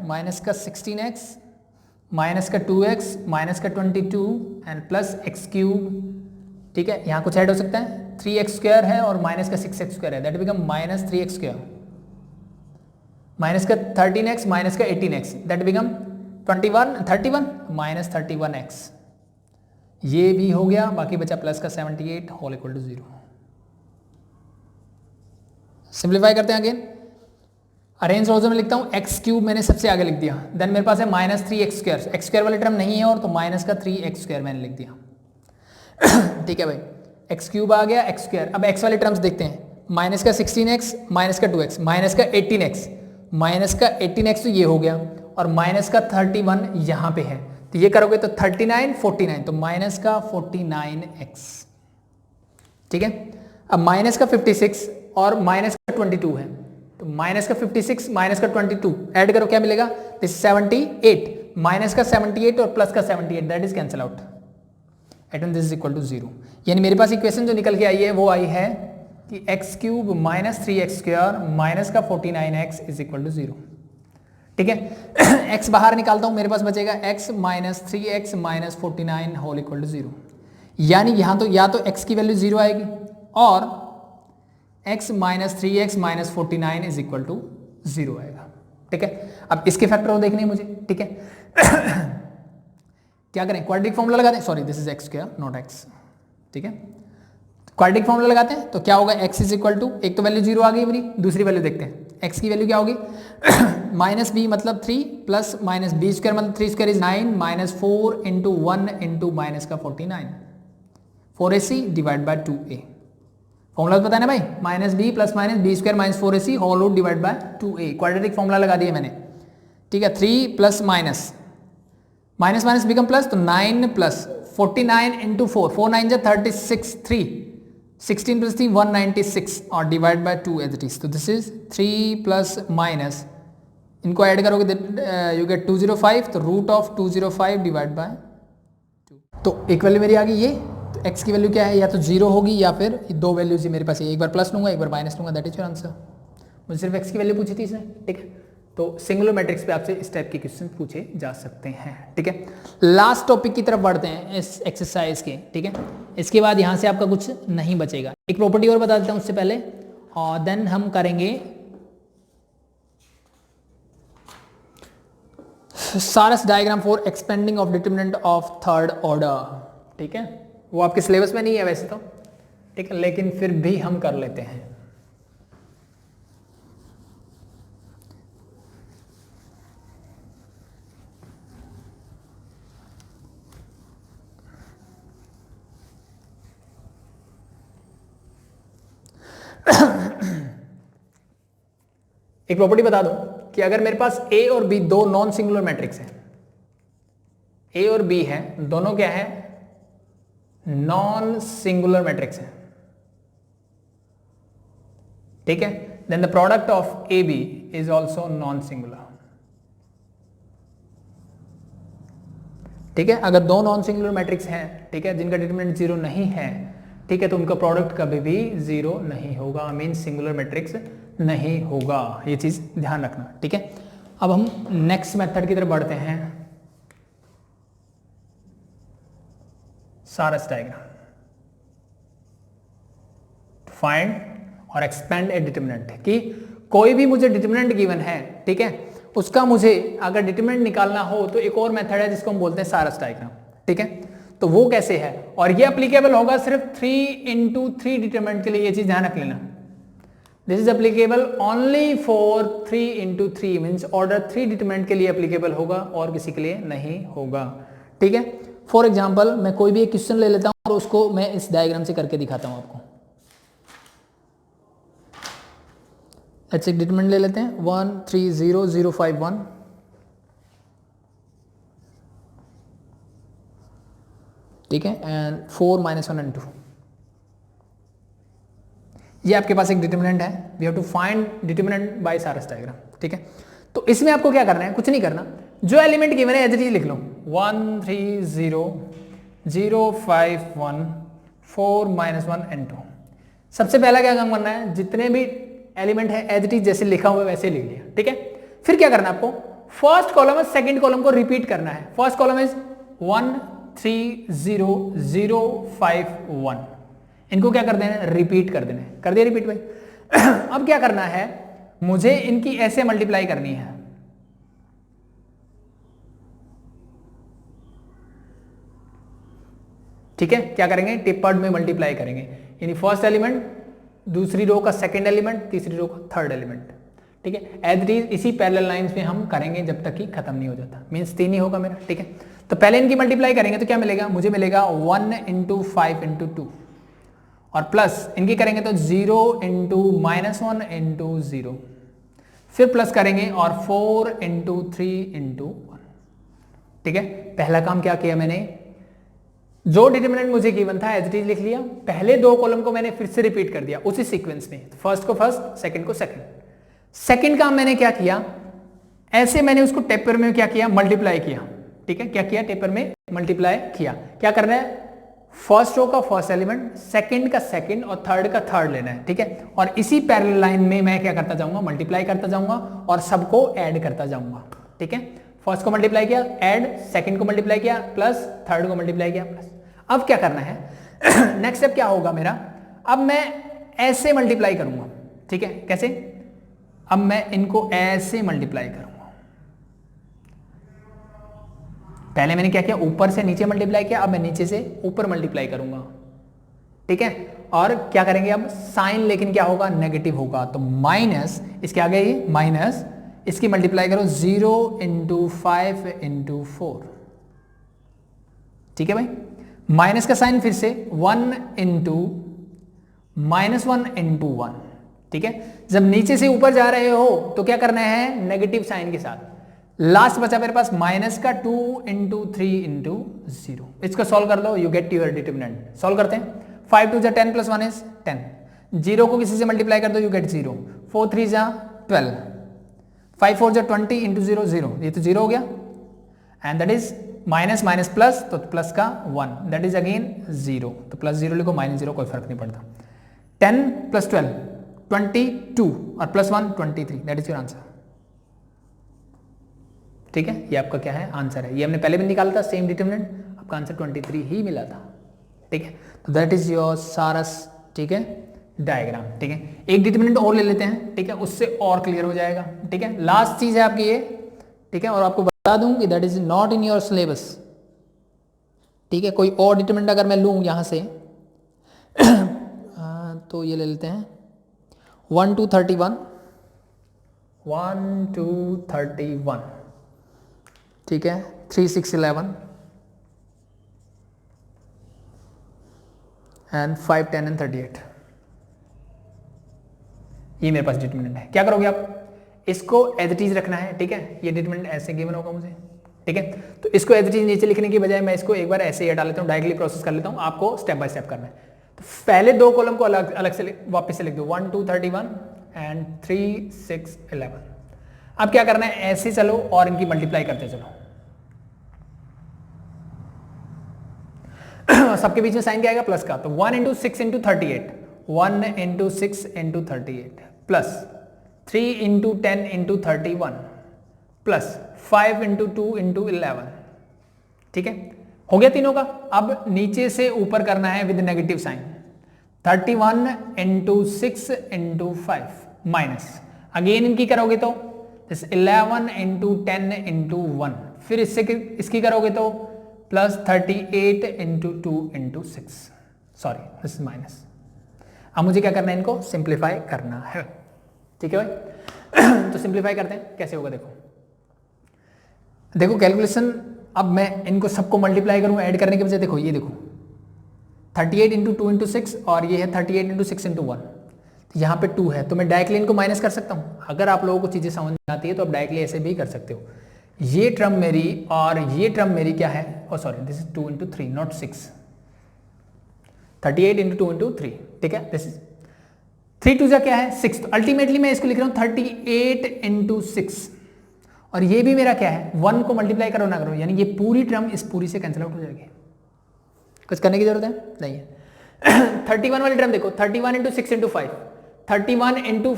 माइनस का 16x माइनस का 2x माइनस का 22 एंड प्लस x क्यूब, ठीक है, यहाँ कुछ ऐड हो सकता है, 3x स्क्वायर है और माइनस का 6x स्क्वायर है, that become -3x square, minus का 13x माइनस का 18x that become 31 minus 31x, ये भी हो गया, बाकी बचा प्लस का 78 होल इक्वल टू 0। सिंप्लीफाई करते हैं अगेन, अरेंज रोज में लिखता हूँ, एक्स क्यूब मैंने सबसे आगे लिख दिया, देन मेरे पास है -3x स्क्वायर, एक्स स्क्वायर वाले टर्म नहीं है और तो माइनस का 3x स्क्वायर मैंने लिख दिया। ठीक है भाई, एक्स क्यूब आ गया, एक्स स्क्वायर, अब एक्स वाले टर्म्स देखते हैं, माइनस का 16x माइनस का 2x माइनस का 18x, माइनस का 18x तो ये हो गया, और माइनस का 31 यहाँ पे है, तो ये करोगे तो 39 49, तो माइनस का 49x, ठीक है। अब माइनस का 56 और माइनस का 22 है, तो माइनस का 56 माइनस का 22 ऐड करो, क्या मिलेगा, दिस 78, माइनस का 78 और प्लस का 78 that is cancel out, and this is equal to 0। यानी मेरे पास इक्वेशन जो निकल के आई है वो आई है कि x cube minus 3x square minus का 49x इज इक्वल टू 0, ठीक है। x बाहर निकालता हूं, मेरे पास बचेगा x minus 3x minus 49 whole equal to 0, यानी यहां तो या तो x की वैल्यू 0 आएगी और x minus 3x minus 49 is equal to 0 आएगा, ठीक है। अब इसके फैक्टर को देखने मुझे, ठीक है। क्या करें, क्वाड्रेटिक फॉर्मूला लगाते हैं, sorry this is x square not x, ठीक है। क्वाड्रेटिक फॉर्मूला लगाते हैं तो क्या होगा, x इज इक्वल टू, एक तो वैल्यू 0 आ गई मेरी, दूसरी वैल्यू देखते हैं, x की वैल्यू क्या होगी, माइनस बी मतलब 3 प्लस माइनस बी स्क्वायर मतलब 3 square is 9 minus 4 into 1 into minus का 49, 4ac divide by 2a, formula पता है ना भाई, minus B plus minus B square minus 4ac whole root divide by 2a, quadratic formula लगा दिया मैंने, ठीक है। 3 plus minus minus minus become plus, तो 9 प्लस 49 इंटू 4, 4 9 जा 36, 3 16 प्लस 3 196 और divide by 2 as it is, तो दिस इज 3 प्लस माइनस, इनको ऐड करोगे यू गेट 205, तो रूट ऑफ 205 डिवाइड बाय 2, तो एक वैल्यू मेरी आ गई ये, तो x की वैल्यू क्या है, या तो 0 होगी या फिर दो वैल्यूज ही मेरे पास है, एक बार प्लस लूंगा एक बार माइनस लूंगा, दैट इज योर आंसर। मुझे सिर्फ x की वैल्यू पूछी थी इसने, ठीक है। तो सिंगुलर मैट्रिक्स पे आपसे इस टाइप के क्वेश्चन पूछे जा सकते हैं, ठीक है। लास्ट टॉपिक की तरफ बढ़ते हैं इस एक्सरसाइज के, ठीक है। इसके बाद यहाँ से आपका कुछ नहीं बचेगा, एक प्रॉपर्टी और बता देता हूँ उससे पहले, और देन हम करेंगे सारस diagram for expanding of determinant of third order, ठीक है। वो आपके सिलेबस में नहीं है वैसे तो, ठीक है, लेकिन फिर भी हम कर लेते हैं। एक प्रॉपर्टी बता दो कि अगर मेरे पास ए और बी दो नॉन सिंगुलर मैट्रिक्स है, ए और बी है, दोनों क्या है, नॉन सिंगुलर मैट्रिक्स है, ठीक है, then the product of A B is also non singular, ठीक है। अगर दो नॉन सिंगुलर मैट्रिक्स हैं, ठीक है, जिनका डिटरमिनेंट जीरो नहीं है, ठीक है, तो उनका प्रोडक्ट कभी भी जीरो नहीं होगा, मीन सिंगुलर मैट्रिक्स नहीं होगा, ये चीज ध्यान रखना, ठीक है। अब हम नेक्स्ट मेथड की तरफ बढ़ते हैं, सारस डायग्राम, फाइंड और एक्सपेंड ए डिटरमिनेंट, कि कोई भी मुझे डिटरमिनेंट गिवन है, ठीक है, उसका मुझे अगर डिटरमिनेंट निकालना हो तो एक और मेथड है जिसको हम बोलते हैं सारस डायग्राम, ठीक है। तो वो कैसे है, और ये एप्लीकेबल होगा सिर्फ 3x3 डिटरमिनेंट के लिए, ये चीज ध्यान रख लेना। This is applicable only for 3x3 means order 3 determinant के लिए एप्लीकेबल होगा और किसी के लिए नहीं होगा, ठीक है। फॉर एग्जांपल मैं कोई भी एक क्वेश्चन ले लेता हूं और उसको मैं इस डायग्राम से करके दिखाता हूं आपको। अच्छा, एक डिटरमिनेंट ले लेते हैं 1 3 0 0 5 1, ठीक है, एंड 4 -1 and 2, ये आपके पास एक डिटरमिनेंट है, we have to find determinant by Sarrus diagram, ठीक है। तो इसमें आपको क्या करना है, कुछ नहीं करना, जो एलिमेंट गिवन है एज इट इज लिख लो, 1 3 0 0 5 1 4 -1 and 2। सबसे पहला क्या काम करना है, जितने भी एलिमेंट है एज इट इज जैसे लिखा हुआ है वैसे लिख लिया, ठीक है। फिर क्या करना है आपको, फर्स्ट कॉलम और सेकंड कॉलम को रिपीट करना है। फर्स्ट कॉलम इज 1 3 0 0 5 1, इनको क्या कर देना है, रिपीट कर देना है, कर दिया रिपीट भाई। अब क्या करना है, मुझे इनकी ऐसे मल्टीप्लाई करनी है, ठीक है। क्या करेंगे, टिप्पड में मल्टीप्लाई करेंगे, यानी फर्स्ट एलिमेंट दूसरी रो का सेकंड एलिमेंट, तीसरी रो का थर्ड एलिमेंट, ठीक है। एज इट इज इसी पैरेलल लाइंस में हम करेंगे जब तक कि खत्म नहीं हो जाता, मींस 3 ही होगा मेरा, ठीक है। तो पहले इनकी मल्टीप्लाई करेंगे तो क्या मिलेगा, मुझे मिलेगा 1 × 5 × 2, और प्लस इनकी करेंगे तो 0 × -1 × 0, फिर प्लस करेंगे और 4 × 3 × 1, ठीक है। पहला काम क्या किया मैंने, जो डिटरमिनेंट मुझे गिवन था एज इट इज लिख लिया, पहले दो कॉलम को मैंने फिर से रिपीट कर दिया उसी सीक्वेंस में, फर्स्ट को फर्स्ट, सेकंड को सेकंड। सेकंड काम मैंने क्या किया, ऐसे मैंने उसको टेपर में क्या किया, मल्टीप्लाई किया, ठीक है। क्या किया, टेपर में मल्टीप्लाई किया। क्या करना है, फर्स्ट रो का फर्स्ट एलिमेंट, सेकंड का सेकंड और थर्ड का थर्ड लेना है, ठीक है। और इसी पैरेलल लाइन में मैं क्या करता जाऊंगा, मल्टीप्लाई करता जाऊंगा और सबको ऐड करता जाऊंगा, ठीक है। फर्स्ट को मल्टीप्लाई किया, ऐड, सेकंड को मल्टीप्लाई किया, प्लस, थर्ड को मल्टीप्लाई किया, प्लस। अब क्या करना है, नेक्स्ट स्टेप क्या होगा मेरा, अब मैं ऐसे मल्टीप्लाई करूंगा, ठीक है। कैसे, अब मैं इनको ऐसे मल्टीप्लाई करूंगा। पहले मैंने क्या किया, ऊपर से नीचे मल्टीप्लाई किया, अब मैं नीचे से ऊपर मल्टीप्लाई करूंगा, ठीक है। और क्या करेंगे, अब साइन लेकिन क्या होगा, नेगेटिव होगा, तो माइनस, इसके आगे ये माइनस, इसकी मल्टीप्लाई करो 0 × 5 × 4, ठीक है भाई। माइनस का साइन फिर से 1 × -1 × 1, ठीक है। जब नीचे से ऊपर जा रहे हो तो क्या करना है, नेगेटिव साइन के साथ। लास्ट बचा मेरे पास माइनस का 2 × 3 × 0, इसको सॉल्व कर लो, you get your determinant. Solve करते हैं, 5 2 10 + 1 इज 10, 0 को किसी से मल्टीप्लाई कर दो, यू गेट 0, 4 3 12, 5 4 20 × 0 0, ये तो 0 हो गया, and that is minus minus plus, तो प्लस का 1, दैट इज अगेन 0, तो प्लस 0 लिखो, -0, कोई फर्क नहीं पड़ता। 10 + 12 22 और +1 23, दैट इज योर आंसर, ठीक है। ये आपका क्या है, आंसर है। ये हमने पहले भी निकाला था सेम डिटरमिनेंट, आपका आंसर 23 ही मिला था, ठीक है। तो दैट इज योर सारस, ठीक है, डायग्राम, ठीक है। एक डिटरमिनेंट और ले लेते हैं, ठीक है, उससे और क्लियर हो जाएगा, ठीक है। लास्ट चीज है आपकी ये, ठीक है, और आपको बता दूं कि that is not in your syllabus, ठीक है। कोई और डिटरमिनेंट अगर मैं लूं यहां से तो ये ले लेते हैं 1 2 31, 1 2 31, ठीक है, 3 6 11 एंड 5 10 and 38, ये मेरे पास डिटरमिनेंट है। क्या करोगे आप, इसको एज इट इज रखना है, ठीक है। ये डिटरमिनेंट ऐसे गिवन होगा मुझे, ठीक है। तो इसको एज इट इज नीचे लिखने की बजाय मैं इसको एक बार ऐसे ही हटा लेता हूँ, डायरेक्टली प्रोसेस कर लेता हूँ, आपको स्टेप बाय स्टेप करना है। तो पहले दो कॉलम को अलग अलग से वापस से लिख दो, 1 2 31 एंड 3 6 11। अब क्या करना है, ऐसे चलो और इनकी मल्टीप्लाई करते चलो। सबके बीच में साइन क्या आएगा, प्लस का। तो 1 into 6 into 38, 1 into 6 into 38 plus 3 into 10 into 31 plus 5 into 2 into 11, ठीक है। हो गया तीनों का। अब नीचे से ऊपर करना है with negative sign, 31 into 6 into 5 minus, again इनकी करोगे तो 11 इंटू 10 इंटू 1, फिर इससे इसकी करोगे तो plus 38 into 2 into 6, sorry this is minus. अब मुझे क्या करना है, इनको सिंप्लीफाई करना है, ठीक है भाई। तो सिंप्लीफाई करते हैं, कैसे होगा देखो। देखो कैलकुलेशन, अब मैं इनको सबको मल्टीप्लाई करूँ ऐड करने के बजाय, देखो ये देखो 38 इंटू 2 इंटू 6 और ये है 38 इंटू 6 इंटू 1, तो यहाँ पे 2 है, तो मैं डायरेक्टली इनको माइनस कर सकता हूँ। अगर आप लोगों को चीज़ें समझ में आती है तो आप डायरेक्टली ऐसे भी कर सकते हो। ये टर्म मेरी और ये टर्म मेरी क्या है, oh sorry this is 2 into 3 not 6, 38 into 2 into 3, ठीक है। दिस इज 3 2 जा क्या है 6, तो अल्टीमेटली मैं इसको लिख रहा हूँ 38 इंटू 6, और ये भी मेरा क्या है 1 को मल्टीप्लाई करो ना करो, यानी ये पूरी टर्म इस पूरी से कैंसिल आउट हो जाएगी, कुछ करने की जरूरत है नहीं है। 31 वाली टर्म देखो, 31 इंटू 6 इंटू 5, 31 इंटू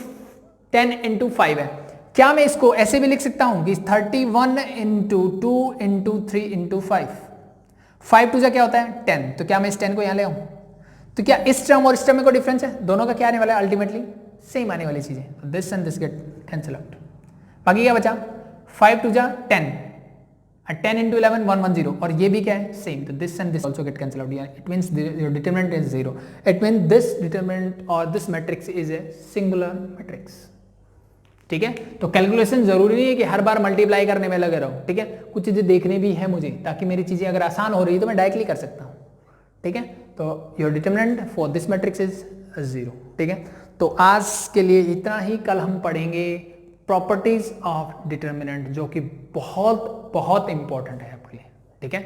10 इंटू 5 है। क्या मैं इसको ऐसे भी लिख सकता हूं कि 31 इंटू 2 इंटू 3 इंटू 5, 5 2 जा क्या होता है 10, तो क्या मैं इस 10 को यहां ले आऊं, तो क्या इस टर्म और इस टर्म में कोई डिफरेंस है, दोनों का क्या आने वाला है अल्टीमेटली सेम आने वाली चीजें, this and this gate cancel out. बाकी क्या बचा 5 2 जा 10, 10 इंटू 11 110, और ये भी क्या है सेम, तो this and this also get cancel out, it means your determinant is 0, it means this determinant और this matrix is a singular matrix, ठीक है। तो कैलकुलेशन जरूरी नहीं है कि हर बार मल्टीप्लाई करने में लगे रहो, ठीक है। कुछ चीजें देखने भी है मुझे, ताकि मेरी चीजें अगर आसान हो रही है तो मैं डायरेक्टली कर सकता हूँ, ठीक है। तो your determinant for this matrix is 0, ठीक है। तो आज के लिए इतना ही, कल हम पढ़ेंगे प्रॉपर्टीज ऑफ डिटरमिनेंट, जो कि बहुत बहुत इंपॉर्टेंट है आपके लिए, ठीक है।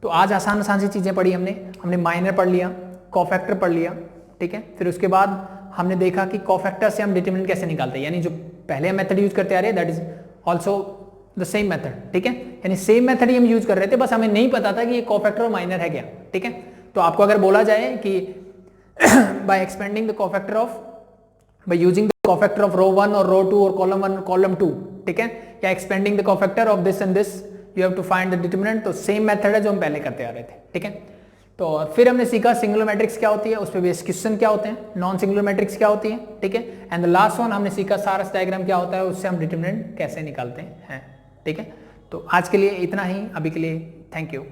तो आज आसान आसान सी चीजें पढ़ी हमने माइनर पढ़ लिया, कोफैक्टर पढ़ लिया, ठीक है। फिर उसके बाद हमने देखा कि कोफैक्टर से हम डिटरमिनेंट कैसे निकालते हैं, यानी जो पहले हम मेथड यूज करते आ रहे हैं that is also the same method, ठीक है। यानी सेम मेथड ही हम यूज कर रहे थे, बस हमें नहीं पता था कि ये कोफैक्टर और माइनर है क्या, ठीक है। तो आपको अगर बोला जाए कि by expanding the cofactor of, by using the cofactor of row 1 और रो 2 और कॉलम 1 और कॉलम 2, ठीक है, या expanding the cofactor of this and this, you have to find the determinant, तो सेम मेथड है जो हम पहले करते आ रहे थे, ठीक है। तो फिर हमने सीखा सिंगुलर मैट्रिक्स क्या होती है, उस पे बेस्ड क्वेश्चन क्या होते हैं, नॉन सिंगुलर मैट्रिक्स क्या होती है, ठीक है। एंड द लास्ट वन हमने सीखा सारस डायग्राम क्या होता है, उससे हम डिटरमिनेंट कैसे निकालते हैं, ठीक है। तो आज के लिए इतना ही, अभी के लिए थैंक यू।